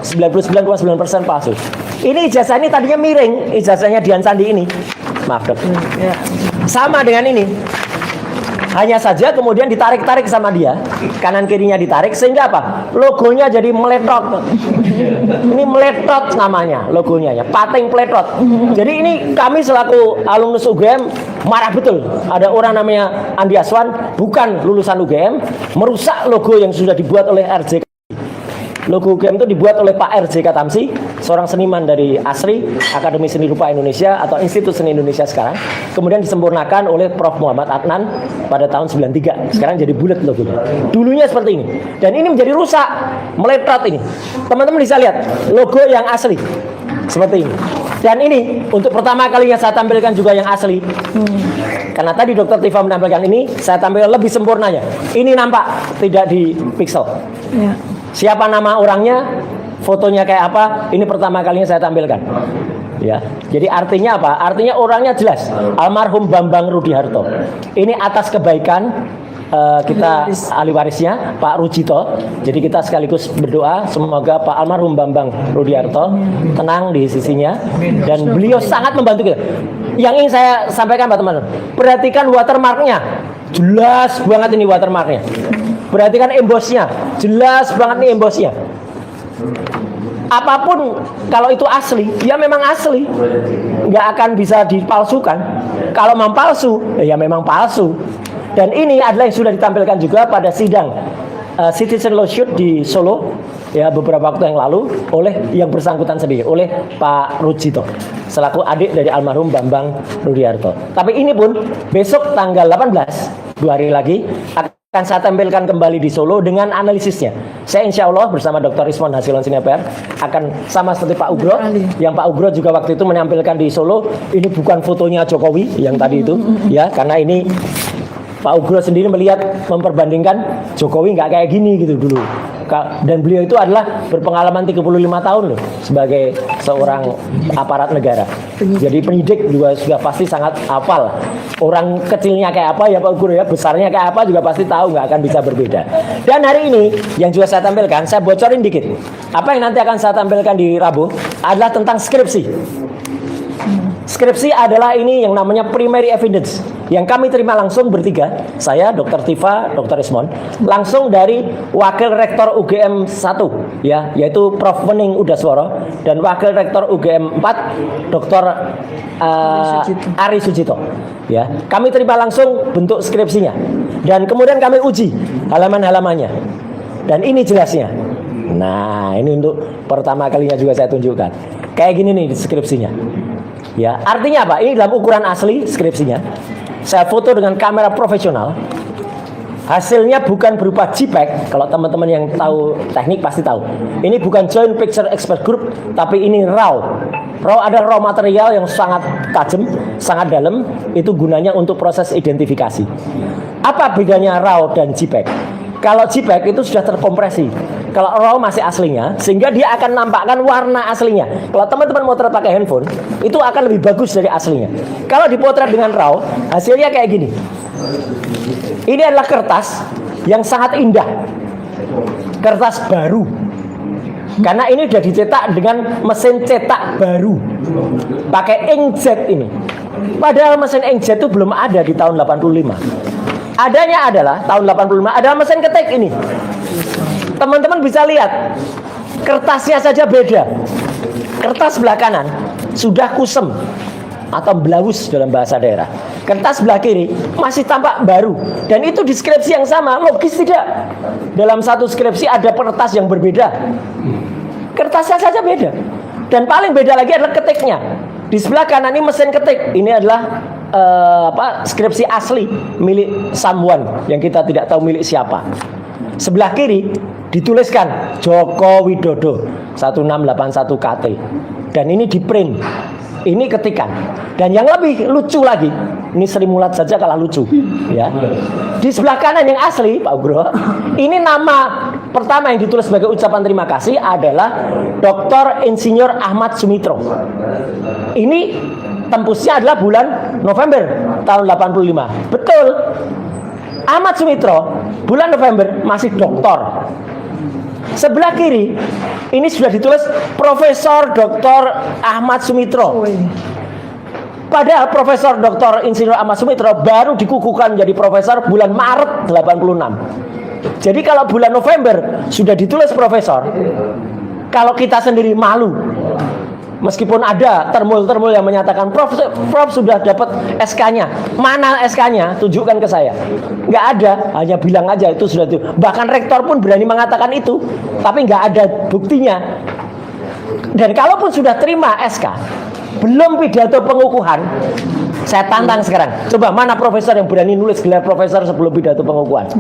99,9% palsu. Ini ijazah ini tadinya miring, ijazahnya Dian Sandi ini. Maaf, Dok. Ya. Sama dengan ini. Hanya saja kemudian ditarik-tarik sama dia, kanan kirinya ditarik sehingga apa? Logonya jadi meletot. Ini meletot namanya logonya ya, pating peletot. Jadi ini kami selaku alumnus UGM marah betul. Ada orang namanya Andi Aswan, bukan lulusan UGM, merusak logo yang sudah dibuat oleh RJK. Logo UGM itu dibuat oleh Pak RJK Tamsi, seorang seniman dari ASRI, Akademi Seni Rupa Indonesia atau Institut Seni Indonesia sekarang. Kemudian disempurnakan oleh Prof. Muhammad Adnan pada tahun 93. Sekarang jadi bulat logonya. Dulunya seperti ini. Dan ini menjadi rusak, meletot ini. Teman-teman bisa lihat logo yang asli. Seperti ini. Dan ini untuk pertama kalinya saya tampilkan juga yang asli. Karena tadi Dr. Tifa menampilkan ini, saya tampilkan lebih sempurnanya. Ini nampak tidak di pixel. Ya. Siapa nama orangnya, fotonya kayak apa, ini pertama kalinya saya tampilkan. Ya, jadi artinya apa? Artinya orangnya jelas, almarhum Bambang Rudiharto. Ini atas kebaikan kita ahli warisnya Pak Rujito. Jadi kita sekaligus berdoa semoga Pak almarhum Bambang Rudiharto tenang di sisinya dan beliau sangat membantu kita. Yang ingin saya sampaikan Pak teman-teman, perhatikan watermarknya, jelas banget ini watermarknya. Perhatikan embossnya, jelas banget nih embossnya. Apapun kalau itu asli, ya memang asli, nggak akan bisa dipalsukan. Kalau memang palsu, ya memang palsu. Dan ini adalah yang sudah ditampilkan juga pada sidang Citizen Lawsuit di Solo, ya beberapa waktu yang lalu oleh yang bersangkutan sendiri, oleh Pak Rujito, selaku adik dari almarhum Bambang Rudiharto. Tapi ini pun besok tanggal 18, 2 hari lagi akan saya tampilkan kembali di Solo dengan analisisnya. Saya insya Allah bersama Dr. Ismon Hasilon Sineper akan sama seperti Pak Ugro, yang Pak Ugro juga waktu itu menampilkan di Solo. Ini bukan fotonya Jokowi yang tadi itu, ya karena ini Pak Ugro sendiri melihat memperbandingkan Jokowi nggak kayak gini gitu dulu. Dan beliau itu adalah berpengalaman 35 tahun loh sebagai seorang aparat negara. Jadi penyidik juga sudah pasti sangat hafal. Orang kecilnya kayak apa ya Pak Guru ya, besarnya kayak apa juga pasti tahu, nggak akan bisa berbeda. Dan hari ini yang juga saya tampilkan, saya bocorin dikit. Apa yang nanti akan saya tampilkan di Rabu adalah tentang skripsi. Skripsi adalah ini yang namanya primary evidence yang kami terima langsung bertiga, saya, Dr. Tifa, Dr. Ismon, langsung dari Wakil Rektor UGM 1, ya, yaitu Prof. Wening Udasworo, dan Wakil Rektor UGM 4, Dr. Ari Sujito. Ya, kami terima langsung bentuk skripsinya, dan kemudian kami uji halaman-halamannya, dan ini jelasnya. Nah, ini untuk pertama kalinya juga saya tunjukkan. Kayak gini nih skripsinya. Ya, artinya apa? Ini dalam ukuran asli skripsinya. Saya foto dengan kamera profesional. Hasilnya bukan berupa JPEG. Kalau teman-teman yang tahu teknik pasti tahu. Ini bukan Joint Picture Expert Group, tapi ini RAW. RAW ada raw material yang sangat tajam, sangat dalam. Itu gunanya untuk proses identifikasi. Apa bedanya RAW dan JPEG? Kalau JPEG itu sudah terkompresi. Kalau RAW masih aslinya, sehingga dia akan nampakkan warna aslinya. Kalau teman-teman motret pakai handphone, itu akan lebih bagus dari aslinya. Kalau dipotret dengan RAW, hasilnya kayak gini. Ini adalah kertas yang sangat indah. Kertas baru. Karena ini sudah dicetak dengan mesin cetak baru. Pakai inkjet ini. Padahal mesin inkjet itu belum ada di tahun 85. Adanya adalah tahun 85 ada mesin ketik ini. Teman-teman bisa lihat kertasnya saja beda. Kertas sebelah kanan sudah kusem atau blaus dalam bahasa daerah. Kertas sebelah kiri masih tampak baru. Dan itu di skripsi yang sama. Logis tidak? Dalam satu skripsi ada kertas yang berbeda. Kertasnya saja beda. Dan paling beda lagi adalah ketiknya. Di sebelah kanan ini mesin ketik. Ini adalah skripsi asli milik someone yang kita tidak tahu milik siapa. Sebelah kiri dituliskan Joko Widodo 1681 KT. Dan ini di print. Ini ketikan. Dan yang lebih lucu lagi, ini Sri Mulat saja kalah lucu, ya. Di sebelah kanan yang asli, Pak Ugro, ini nama pertama yang ditulis sebagai ucapan terima kasih adalah Dr. Insinyur Ahmad Sumitro. Ini tembusnya adalah bulan November tahun 85. Betul. Ahmad Sumitro bulan November masih doktor. Sebelah kiri ini sudah ditulis Profesor Dr. Ahmad Sumitro. Padahal Profesor Dr. Insinyur Ahmad Sumitro baru dikukuhkan menjadi profesor bulan Maret 86. Jadi kalau bulan November sudah ditulis profesor, kalau kita sendiri malu. Meskipun ada termul-termul yang menyatakan Prof sudah dapat SK-nya. Mana SK-nya? Tunjukkan ke saya. Nggak ada, hanya bilang aja itu sudah itu. Bahkan rektor pun berani mengatakan itu, tapi nggak ada buktinya. Dan kalaupun sudah terima SK, belum pidato pengukuhan, saya tantang sekarang. Coba mana profesor yang berani nulis gelar profesor sebelum pidato pengukuhan?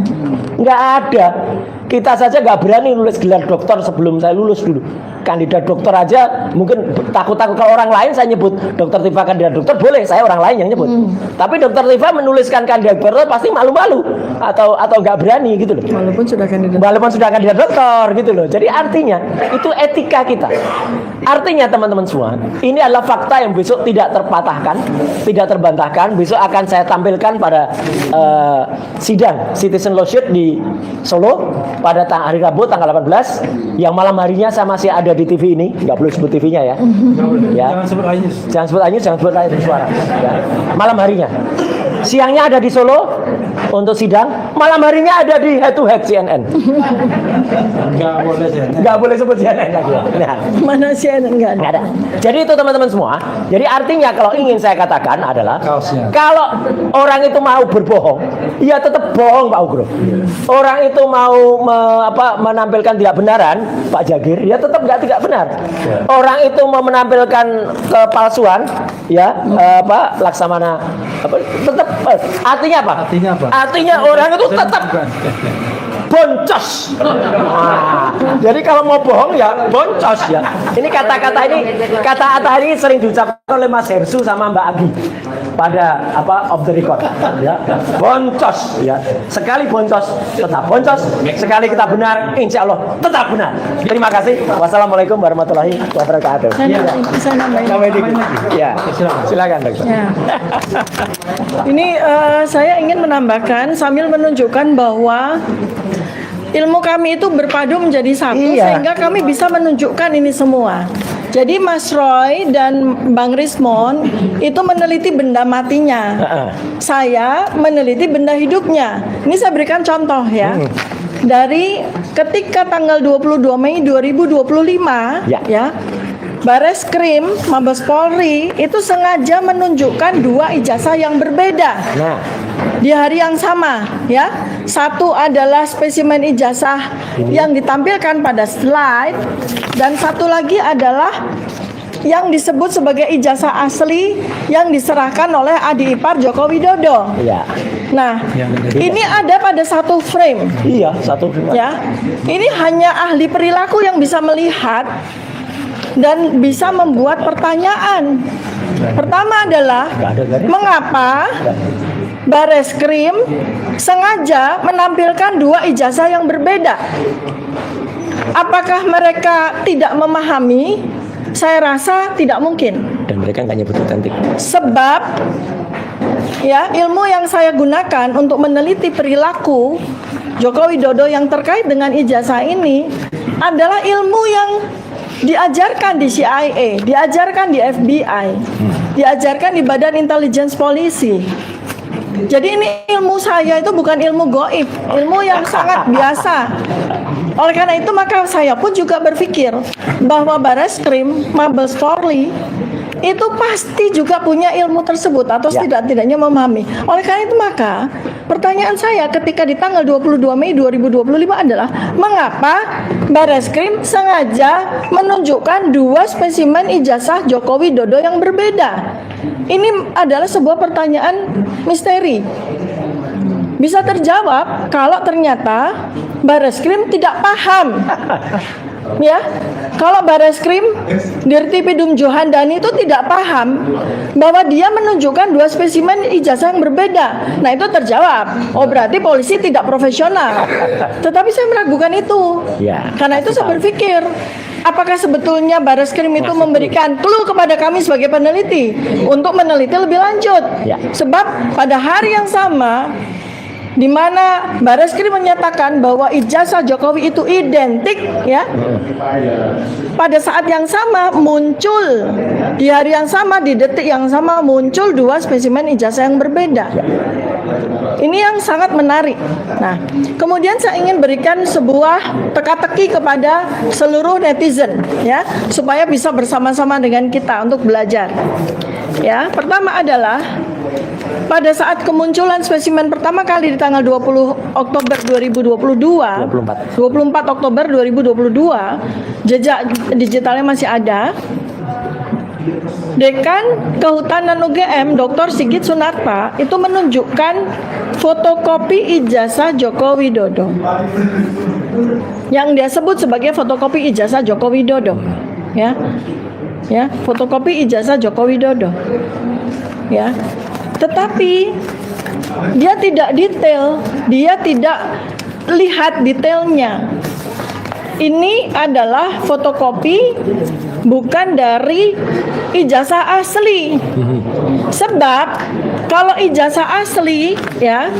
Nggak ada. Kita saja nggak berani nulis gelar doktor sebelum saya lulus dulu. Kandidat dokter aja mungkin takut-takut. Kalau orang lain saya nyebut Dokter Tifa kandidat dokter boleh, saya orang lain yang nyebut. Tapi Dokter Tifa menuliskan kandidat dokter pasti malu-malu atau nggak berani gitu loh. Walaupun sudah kandidat dokter gitu loh. Jadi artinya itu etika kita. Artinya teman-teman semua, ini adalah fakta yang besok tidak terpatahkan, tidak terbantahkan. Besok akan saya tampilkan pada sidang Citizen Lawsuit di Solo pada hari Rabu tanggal 18. Yang malam harinya saya masih ada di TV ini, nggak perlu sebut TV-nya ya. Jangan sebut Ainus. Jangan sebut Ainus, jangan sebut air suara. Ya. Malam harinya. Siangnya ada di Solo untuk sidang, malam harinya ada di Head to Head CNN. Nggak boleh sebut CNN lagi. Nah. Mana CNN nggak ada. Jadi itu teman-teman semua. Jadi artinya kalau ingin saya katakan adalah kalau orang itu mau berbohong, ya tetap bohong Pak Ugro. Orang itu mau menampilkan tidak benaran Pak Jagir, ya tetap tidak benar. Orang itu mau menampilkan kepalsuan, ya Laksamana tetap artinya apa? Artinya orang itu tetap boncos. Jadi kalau mau bohong ya boncos ya. Ini kata-kata ini sering diucapkan oleh Mas Hersu sama Mbak Agi pada off the record ya. Boncos ya. Sekali boncos tetap boncos, sekali kita benar insya Allah tetap benar. Terima kasih. Wassalamualaikum warahmatullahi wabarakatuh. Saya nambahin. Ya, silakan Dokter. Ya. Ini saya ingin menambahkan sambil menunjukkan bahwa ilmu kami itu berpadu menjadi satu sehingga kami bisa menunjukkan ini semua. Jadi Mas Roy dan Bang Rismon itu meneliti benda matinya. Saya meneliti benda hidupnya. Ini saya berikan contoh ya. Dari ketika tanggal 22 Mei 2025 ya. Bareskrim Mabes Polri itu sengaja menunjukkan dua ijazah yang berbeda. Di hari yang sama ya. Satu adalah spesimen ijazah yang ditampilkan pada slide dan satu lagi adalah yang disebut sebagai ijazah asli yang diserahkan oleh adik ipar Joko Widodo. Iya. Nah, ini ada pada satu frame. Iya, satu. Ya, ini hanya ahli perilaku yang bisa melihat dan bisa membuat pertanyaan. Pertama adalah mengapa Bareskrim sengaja menampilkan dua ijazah yang berbeda? Apakah mereka tidak memahami? Saya rasa tidak mungkin. Dan mereka nggak nyebut otentik. Sebab ya, ilmu yang saya gunakan untuk meneliti perilaku Joko Widodo yang terkait dengan ijazah ini adalah ilmu yang diajarkan di CIA, diajarkan di FBI, diajarkan di Badan Intelligence Polisi. Jadi ini ilmu saya itu bukan ilmu goib, ilmu yang sangat biasa. Oleh karena itu maka saya pun juga berpikir bahwa Bareskrim, Mabes Polri itu pasti juga punya ilmu tersebut atau setidak-tidaknya memahami. Oleh karena itu maka pertanyaan saya ketika di tanggal 22 Mei 2025 adalah mengapa Bareskrim sengaja menunjukkan dua spesimen ijazah Joko Widodo yang berbeda? Ini adalah sebuah pertanyaan misteri. Bisa terjawab kalau ternyata Bareskrim tidak paham. Ya, kalau Bareskrim Dirtipidum Johandani itu tidak paham bahwa dia menunjukkan dua spesimen ijazah yang berbeda. Nah, itu terjawab. Oh, berarti polisi tidak profesional. Tetapi saya meragukan itu. Ya, karena itu saya berpikir, apakah sebetulnya Bareskrim itu memberikan clue kepada kami sebagai peneliti untuk meneliti lebih lanjut? Ya. Sebab pada hari yang sama di mana Bareskrim menyatakan bahwa ijazah Jokowi itu identik, ya. Pada saat yang sama muncul, di hari yang sama, di detik yang sama muncul dua spesimen ijazah yang berbeda. Ini yang sangat menarik. Nah, kemudian saya ingin berikan sebuah teka-teki kepada seluruh netizen, ya, supaya bisa bersama-sama dengan kita untuk belajar. Ya, pertama adalah pada saat kemunculan spesimen pertama kali di tanggal 20 Oktober 2022, 24 Oktober 2022, jejak digitalnya masih ada. Dekan Kehutanan UGM Dr. Sigit Sunarta itu menunjukkan fotokopi ijazah Joko Widodo yang dia sebut sebagai fotokopi ijazah Joko Widodo, ya. Ya, fotokopi ijazah Joko Widodo. Ya. Tetapi dia tidak detail, dia tidak lihat detailnya. Ini adalah fotokopi bukan dari ijazah asli. Sebab kalau ijazah asli, ya,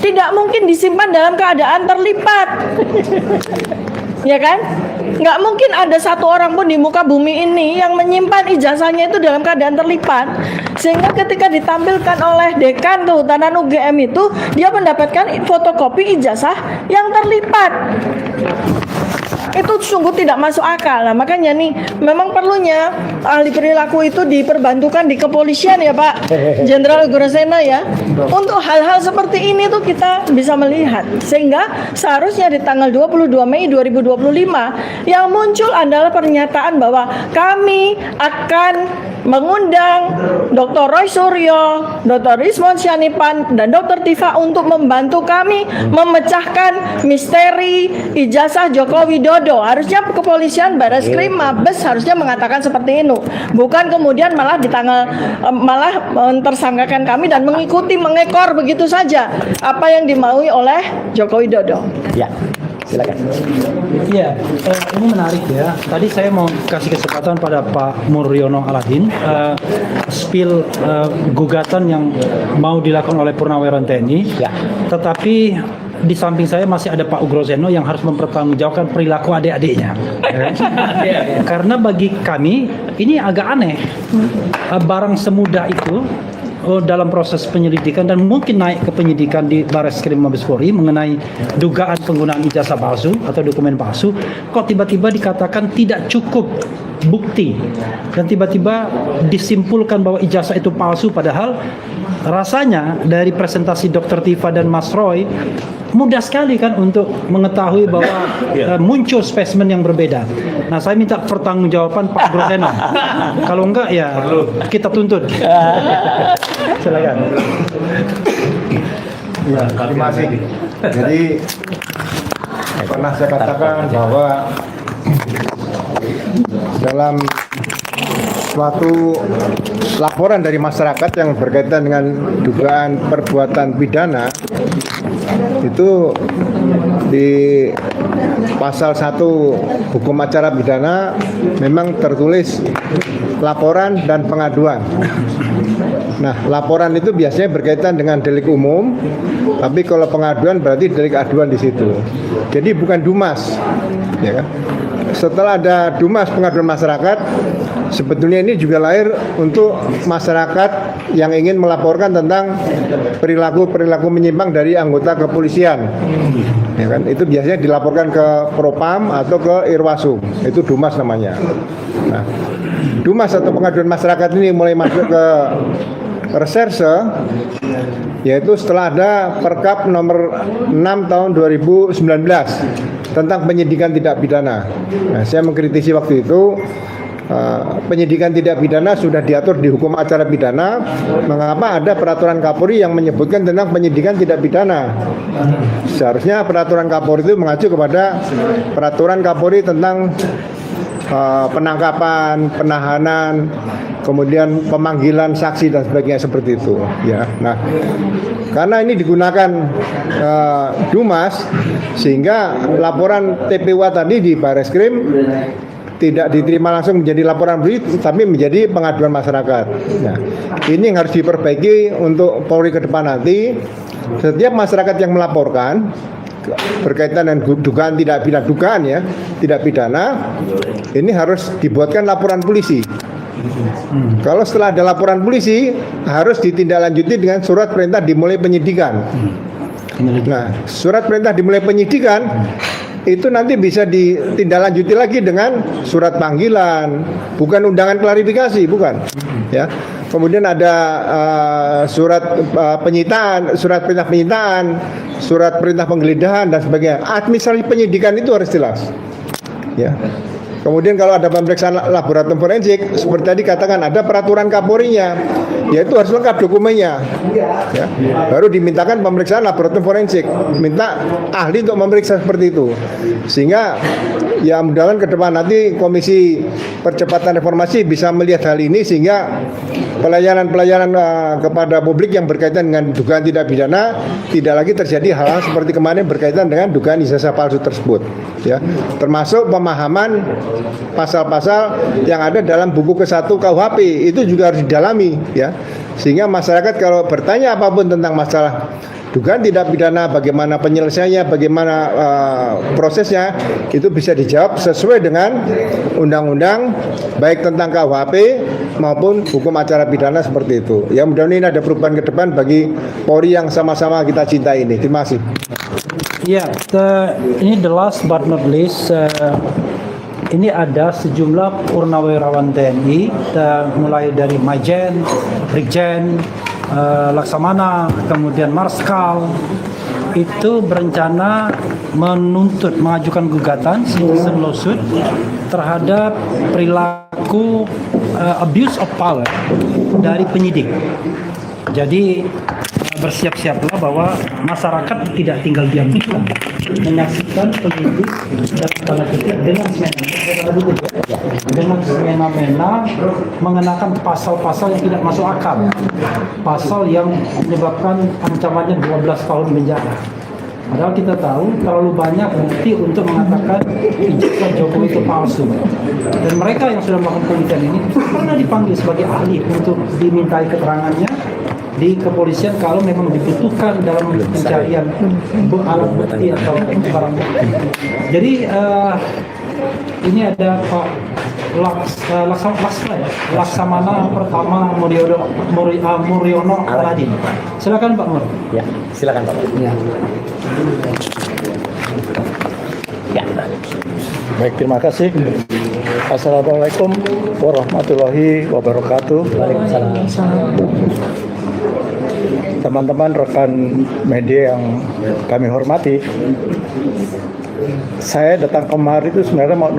tidak mungkin disimpan dalam keadaan terlipat. Ya kan? Nggak mungkin ada satu orang pun di muka bumi ini yang menyimpan ijazahnya itu dalam keadaan terlipat. Sehingga ketika ditampilkan oleh Dekan Kehutanan UGM itu, dia mendapatkan fotokopi ijazah yang terlipat. Itu sungguh tidak masuk akal. Nah, makanya nih memang perlunya ahli perilaku itu diperbantukan di kepolisian, ya Pak Jenderal Grosena, ya. Untuk hal-hal seperti ini tuh kita bisa melihat. Sehingga seharusnya di tanggal 22 Mei 2025 yang muncul adalah pernyataan bahwa kami akan mengundang Dr. Roy Suryo, Dr. Rismon Syanipan, dan Dr. Tifa untuk membantu kami memecahkan misteri ijazah Joko Widodo. Harusnya kepolisian, Bareskrim, Mabes harusnya mengatakan seperti itu. Bukan kemudian malah malah mentersangkakan kami dan mengikuti, mengekor begitu saja apa yang dimaui oleh Joko Widodo. Ya. Silakan. Iya, ini menarik ya. Tadi saya mau kasih kesempatan pada Pak Muryono Aladin spill gugatan yang mau dilakukan oleh Purnawirawan TNI. Ya. Tetapi di samping saya masih ada Pak Ugroseno yang harus mempertanggungjawabkan perilaku adik-adiknya. Karena bagi kami ini agak aneh. Barang semudah itu dalam proses penyelidikan dan mungkin naik ke penyidikan di Bareskrim Mabes Polri mengenai dugaan penggunaan ijazah palsu atau dokumen palsu, kok tiba-tiba dikatakan tidak cukup bukti dan tiba-tiba disimpulkan bahwa ijazah itu palsu, padahal rasanya dari presentasi Dr. Tifa dan Mas Roy mudah sekali kan untuk mengetahui bahwa muncul spesimen yang berbeda. Nah, saya minta pertanggungjawaban Pak Brodeno. Kalau enggak ya kita tuntut. Silakan. Ya, terima kasih. Jadi pernah saya katakan bahwa dalam suatu laporan dari masyarakat yang berkaitan dengan dugaan perbuatan pidana, itu di pasal 1 hukum acara pidana memang tertulis laporan dan pengaduan. Nah, laporan itu biasanya berkaitan dengan delik umum, tapi kalau pengaduan berarti delik aduan di situ. Jadi bukan Dumas, ya kan? Setelah ada Dumas pengaduan masyarakat, sebetulnya ini juga lahir untuk masyarakat yang ingin melaporkan tentang perilaku menyimpang dari anggota kepolisian. Ya kan? Itu biasanya dilaporkan ke Propam atau ke Irwasum. Itu Dumas namanya. Nah, Dumas atau pengaduan masyarakat ini mulai masuk ke reserse, yaitu setelah ada Perkap nomor 6 tahun 2019 tentang penyidikan tidak pidana. Nah, saya mengkritisi waktu itu penyidikan tidak pidana sudah diatur di hukum acara pidana, mengapa ada peraturan Kapolri yang menyebutkan tentang penyidikan tidak pidana? Seharusnya peraturan Kapolri itu mengacu kepada peraturan Kapolri tentang penangkapan, penahanan, kemudian pemanggilan saksi dan sebagainya seperti itu. Ya, nah, karena ini digunakan Dumas, sehingga laporan TPWA tadi di Bareskrim tidak diterima langsung menjadi laporan polisi, tapi menjadi pengaduan masyarakat. Nah, ini yang harus diperbaiki untuk Polri ke depan nanti. Setiap masyarakat yang melaporkan berkaitan dengan dugaan tidak pidana, ini harus dibuatkan laporan polisi. Kalau setelah ada laporan polisi, harus ditindaklanjuti dengan surat perintah dimulai penyidikan. Nah, surat perintah dimulai penyidikan itu nanti bisa ditindaklanjuti lagi dengan surat panggilan, bukan undangan klarifikasi, bukan. Ya. Kemudian ada surat penyitaan, surat perintah penyitaan, surat perintah penggeledahan dan sebagainya. Administrasi penyidikan itu harus jelas. Ya. Kemudian kalau ada pemeriksaan laboratorium forensik, seperti tadi katakan ada peraturan Kapolri-nya, yaitu harus lengkap dokumennya. Ya. Baru dimintakan pemeriksaan laboratorium forensik, minta ahli untuk memeriksa seperti itu. Sehingga ya mudah-mudahan ke depan nanti Komisi Percepatan Reformasi bisa melihat hal ini, sehingga pelayanan-pelayanan kepada publik yang berkaitan dengan dugaan tidak pidana tidak lagi terjadi hal-hal seperti kemarin berkaitan dengan dugaan ijazah palsu tersebut. Ya, termasuk pemahaman pasal-pasal yang ada dalam buku ke-1 KUHP itu juga harus didalami, ya, sehingga masyarakat kalau bertanya apapun tentang masalah dugaan tidak pidana, bagaimana penyelesaiannya, bagaimana prosesnya, itu bisa dijawab sesuai dengan undang-undang baik tentang KUHP maupun hukum acara pidana seperti itu. Ya, mudah-mudahan ini ada perubahan ke depan bagi Polri yang sama-sama kita cintai ini. Terima kasih. Ya, ini the last but not least, ini ada sejumlah purnawirawan TNI, mulai dari Majen, Brigjen, Laksamana, kemudian Marskal, itu berencana mengajukan gugatan citizen lawsuit terhadap perilaku abuse of power dari penyidik. Jadi bersiap-siaplah bahwa masyarakat tidak tinggal diam kita menyaksikan penyidik dan tanda kutip dengan semena-mena mengenakan pasal-pasal yang tidak masuk akal, pasal yang menyebabkan ancamannya 12 tahun penjara. Padahal kita tahu terlalu banyak bukti untuk mengatakan ijazah Jokowi itu palsu. Dan mereka yang sudah melakukan penelitian ini pernah dipanggil sebagai ahli untuk dimintai keterangannya di kepolisian kalau memang dibutuhkan dalam pencarian alat bukti atau barang bukti. Jadi ini ada Pak Laksamana pertama Muryono Aladin. Silakan Pak Mur. Ya, silakan Pak. Ya. Ya. Baik, terima kasih. Assalamualaikum warahmatullahi wabarakatuh. Waalaikumsalam. teman-teman rekan media yang kami hormati, saya datang kemari itu sebenarnya mau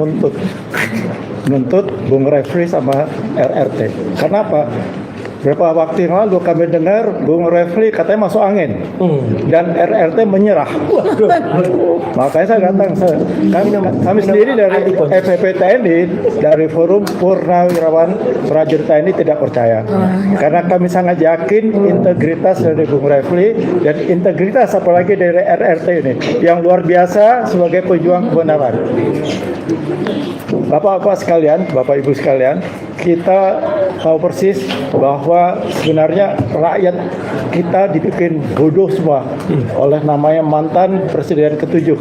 nuntut Bung Refli sama RRT. Kenapa? Beberapa waktu yang lalu kami dengar Bung Refli katanya masuk angin dan RRT menyerah. Makanya saya datang. Kami sendiri dari FPP TNI, dari Forum Purnawirawan Prajurit TNI tidak percaya. Karena kami sangat yakin integritas dari Bung Refli dan integritas apalagi dari RRT ini yang luar biasa sebagai pejuang kebenaran. Bapak-bapak sekalian, Bapak Ibu sekalian, kita tahu persis bahwa sebenarnya rakyat kita dibikin bodoh semua oleh namanya mantan Presiden ke-7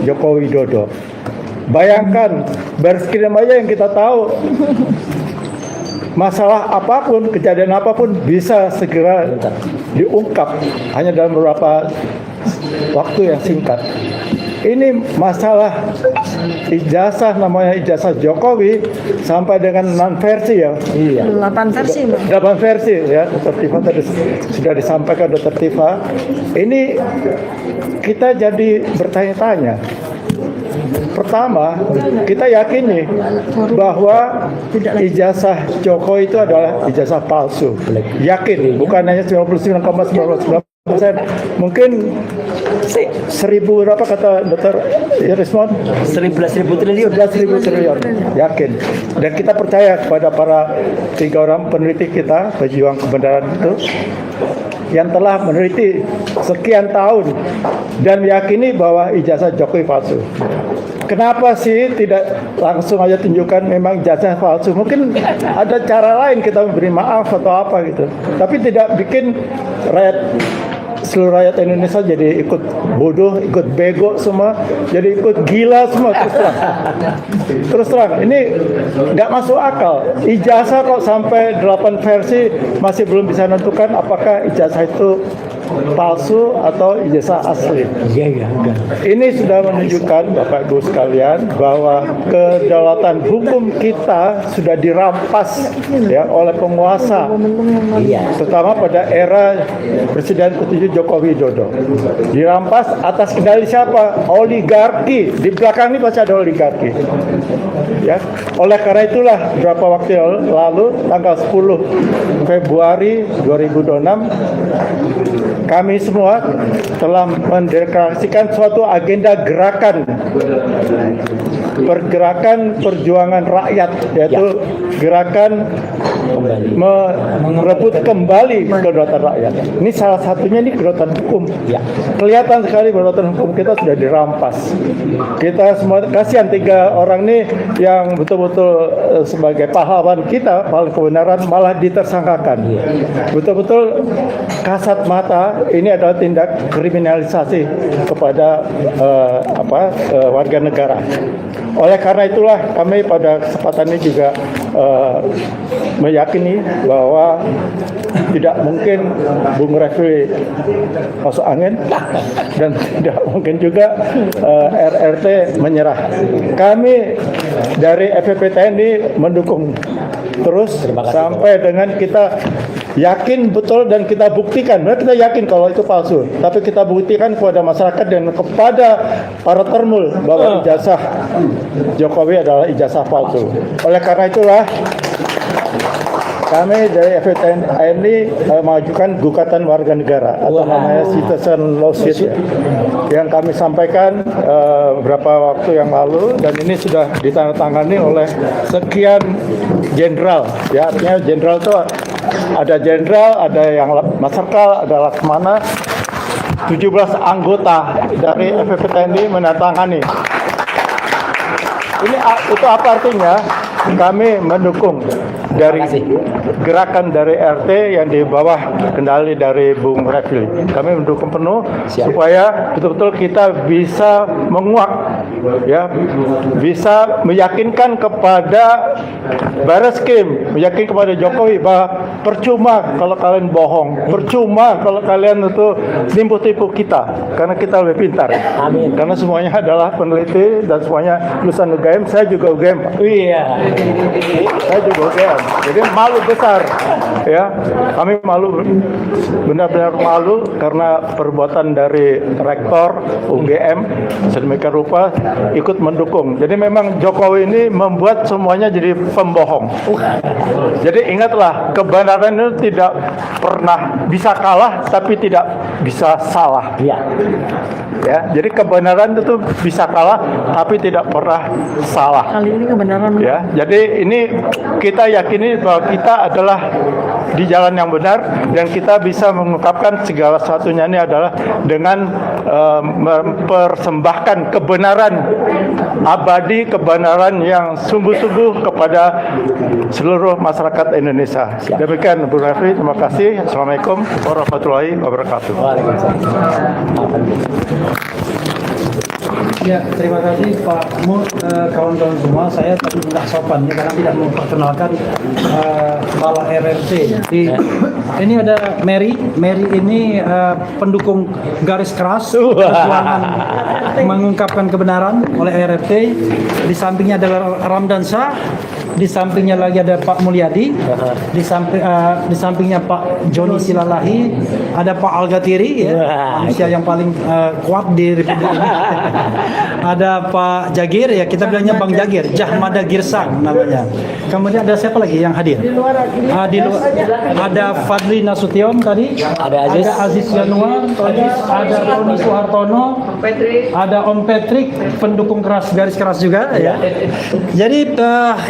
Joko Widodo. Bayangkan, baris krim aja yang kita tahu, masalah apapun, kejadian apapun bisa segera diungkap hanya dalam beberapa waktu yang singkat. Ini masalah ijazah, namanya ijazah Jokowi sampai dengan 6 versi ya. Iya. 8 versi, Mbak. 8 versi ya, Dr. Tifa tadi sudah disampaikan Dr. Tifa. Ini kita jadi bertanya-tanya. Pertama, kita yakini bahwa ijazah Jokowi itu adalah ijazah palsu. Yakin, bukan hanya 99,99%. Mungkin 1000 berapa kata Dr. Irismon? 11.000 triliun. 11.000 triliun, yakin. Dan kita percaya kepada para 3 orang peneliti kita, pejuang kebenaran itu, yang telah meneliti sekian tahun dan meyakini bahwa ijazah Jokowi palsu. Kenapa sih tidak langsung aja tunjukkan memang ijazah palsu? Mungkin ada cara lain kita memberi maaf atau apa gitu. Tapi tidak bikin seluruh rakyat Indonesia jadi ikut bodoh, ikut bego semua, jadi ikut gila semua. Terus terang, ini nggak masuk akal. Ijazah kok sampai 8 versi masih belum bisa menentukan apakah ijazah itu palsu atau ijazah asli. Iya. Ini sudah menunjukkan Bapak Ibu sekalian bahwa kedaulatan hukum kita sudah dirampas ya oleh penguasa. Iya. Terutama pada era Presiden ke-7 Joko Widodo. Dirampas atas kendali siapa? Oligarki. Di belakang ini pasti ada oligarki. Ya. Oleh karena itulah beberapa waktu lalu tanggal 10 Februari 2026 kami semua telah mendeklarasikan suatu agenda gerakan pergerakan perjuangan rakyat, yaitu gerakan merebut kembali kedaulatan rakyat. Ini salah satunya ini kedaulatan hukum. Kelihatan sekali kedaulatan hukum kita sudah dirampas. Kita semua kasihan 3 orang ini yang betul-betul sebagai pahlawan kita, pahlawan kebenaran malah ditersangkakan. Betul-betul kasat mata. Ini adalah tindak kriminalisasi kepada warga negara. Oleh karena itulah kami pada kesempatan ini juga meyakini bahwa tidak mungkin Bung Refli masuk angin dan tidak mungkin juga RRT menyerah. Kami dari FPP TNI mendukung terus sampai dengan kita yakin betul dan kita buktikan. Kita yakin kalau itu palsu, tapi kita buktikan kepada masyarakat dan kepada para termul bahwa ijazah Jokowi adalah ijazah palsu. Oleh karena itulah kami dari FPTNI mengajukan gugatan warga negara atau namanya citizen lawsuit yang kami sampaikan beberapa waktu yang lalu, dan ini sudah ditandatangani oleh sekian jenderal. Ya, artinya jenderal itu ada jenderal, ada yang marsikal, ada laksamana. 17 anggota dari FPTNI menandatangani. Itu apa artinya? Kami mendukung dari gerakan dari RT yang di bawah kendali dari Bung Refli. Kami mendukung penuh supaya betul-betul kita bisa menguak, ya, bisa meyakinkan kepada Barreskrim meyakinkan kepada Jokowi bahwa percuma kalau kalian bohong, percuma kalau kalian itu tipu-tipu kita, karena kita lebih pintar. Amin. Karena semuanya adalah peneliti dan semuanya lulusan UGM. Saya juga UGM, Pak. Iya. Saya juga UGM. Jadi malu besar, ya. Kami malu, benar-benar malu karena perbuatan dari rektor UGM sedemikian rupa ikut mendukung. Jadi memang Jokowi ini membuat semuanya jadi pembohong. Jadi ingatlah, kebenaran itu tidak pernah bisa kalah, tapi tidak bisa salah. Iya. Ya, jadi kebenaran itu bisa kalah, tapi tidak pernah salah. Kali ini kebenaran. Ya, jadi ini kita yakini bahwa kita adalah di jalan yang benar dan kita bisa mengungkapkan segala sesuatunya ini adalah dengan mempersembahkan kebenaran abadi, kebenaran yang sungguh-sungguh kepada seluruh masyarakat Indonesia. Demikian Bu Refli, terima kasih. Assalamualaikum warahmatullahi wabarakatuh. Ya, terima kasih Pak Mur, kawan-kawan semua. Saya tadi tidak sopan ya, karena tidak memperkenalkan kepala RRT. Jadi ini ada Mary. Mary ini pendukung garis keras perjuangan mengungkapkan kebenaran oleh RRT. Di sampingnya adalah Ramdan Shah. Di sampingnya lagi ada Pak Mulyadi, di sampingnya Pak Joni Silalahi, ada Pak Al-Ghatiri, ya, manusia yang paling kuat di Republik ini. Ada Pak Jagir, ya kita bilangnya Bang Jagir, Jahmada Girsang namanya. Kemudian ada siapa lagi yang hadir? Di luar ada Fadli Nasution tadi, Ada Aziz. Yanuar, ada Roni Soehartono, ada Om Patrick, pendukung garis keras juga, ya. Jadi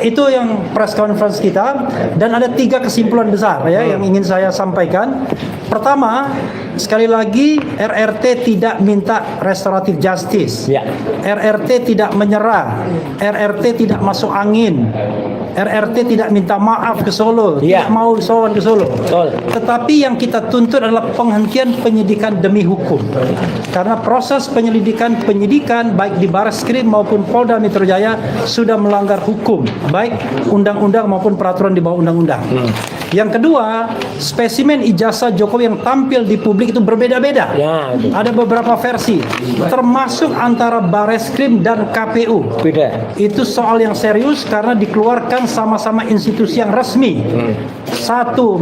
itu yang press conference kita, dan ada 3 kesimpulan besar ya yang ingin saya sampaikan. Pertama, sekali lagi RRT tidak minta restoratif justice. Ya. RRT tidak menyerah. RRT tidak masuk angin. RRT tidak minta maaf ke Solo, Ya. tidak mau sowan ke Solo. Betul. Tetapi yang kita tuntut adalah penghentian penyidikan demi hukum. Karena proses penyidikan baik di Barreskrim maupun Polda Metro Jaya sudah melanggar hukum, baik undang-undang maupun peraturan di bawah undang-undang. Yang kedua, spesimen ijazah Jokowi yang tampil di publik itu berbeda-beda. Ya, itu. Ada beberapa versi, termasuk antara Barreskrim dan KPU. Beda. Itu soal yang serius karena dikeluarkan sama-sama institusi yang resmi. Satu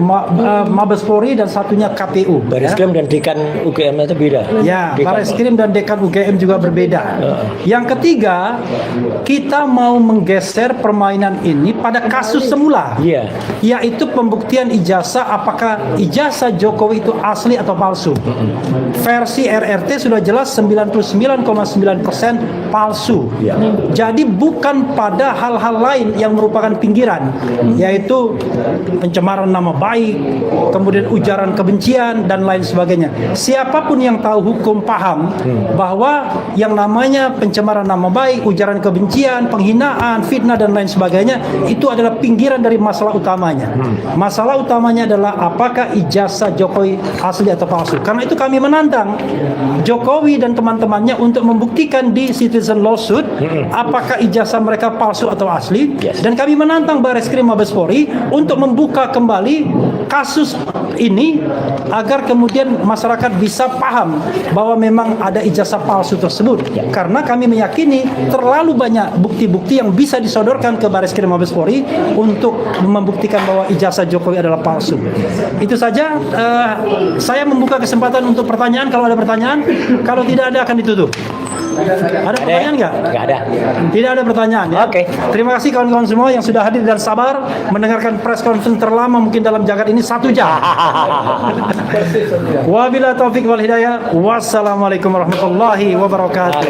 Mabes Polri dan satunya KPU. Barreskrim dan Dekan UGM itu beda. Ya, Dekan. Barreskrim dan Dekan UGM juga berbeda. Yang ketiga, kita mau menggeser permainan ini pada kasus semula. Iya. Yaitu pembuktian ijazah, apakah ijazah Jokowi itu asli atau palsu. Versi RRT sudah jelas 99,9% palsu. Ya. Jadi bukan pada hal-hal lain yang merupakan pinggiran, yaitu pencemaran nama baik, kemudian ujaran kebencian dan lain sebagainya. Siapapun yang tahu hukum paham bahwa yang namanya pencemaran nama baik, ujaran kebencian, penghinaan, fitnah dan lain sebagainya itu adalah pinggiran dari masalah utamanya. Masalah utamanya adalah apakah ijazah Jokowi asli atau palsu. Karena itu kami menantang Jokowi dan teman-temannya untuk membuktikan di citizen lawsuit apakah ijazah mereka palsu atau asli. Yes. Dan kami menantang Barreskrim Mabes Polri untuk membuka kembali kasus ini agar kemudian masyarakat bisa paham bahwa memang ada ijazah palsu tersebut. Karena kami meyakini terlalu banyak bukti-bukti yang bisa disodorkan ke Barreskrim Mabes Polri untuk membuktikan bahwa ijazah Jokowi adalah palsu. Itu saja. Saya membuka kesempatan untuk pertanyaan. Kalau ada pertanyaan, kalau tidak ada akan ditutup. Ada pertanyaan nggak? Nggak ada. Tidak ada pertanyaan ya. Oke. Terima kasih kawan-kawan semua yang sudah hadir dan sabar mendengarkan press conference terlama mungkin dalam jagat ini 1 jam. Wabillahi taufik wal hidayah. Wassalamualaikum warahmatullahi wabarakatuh.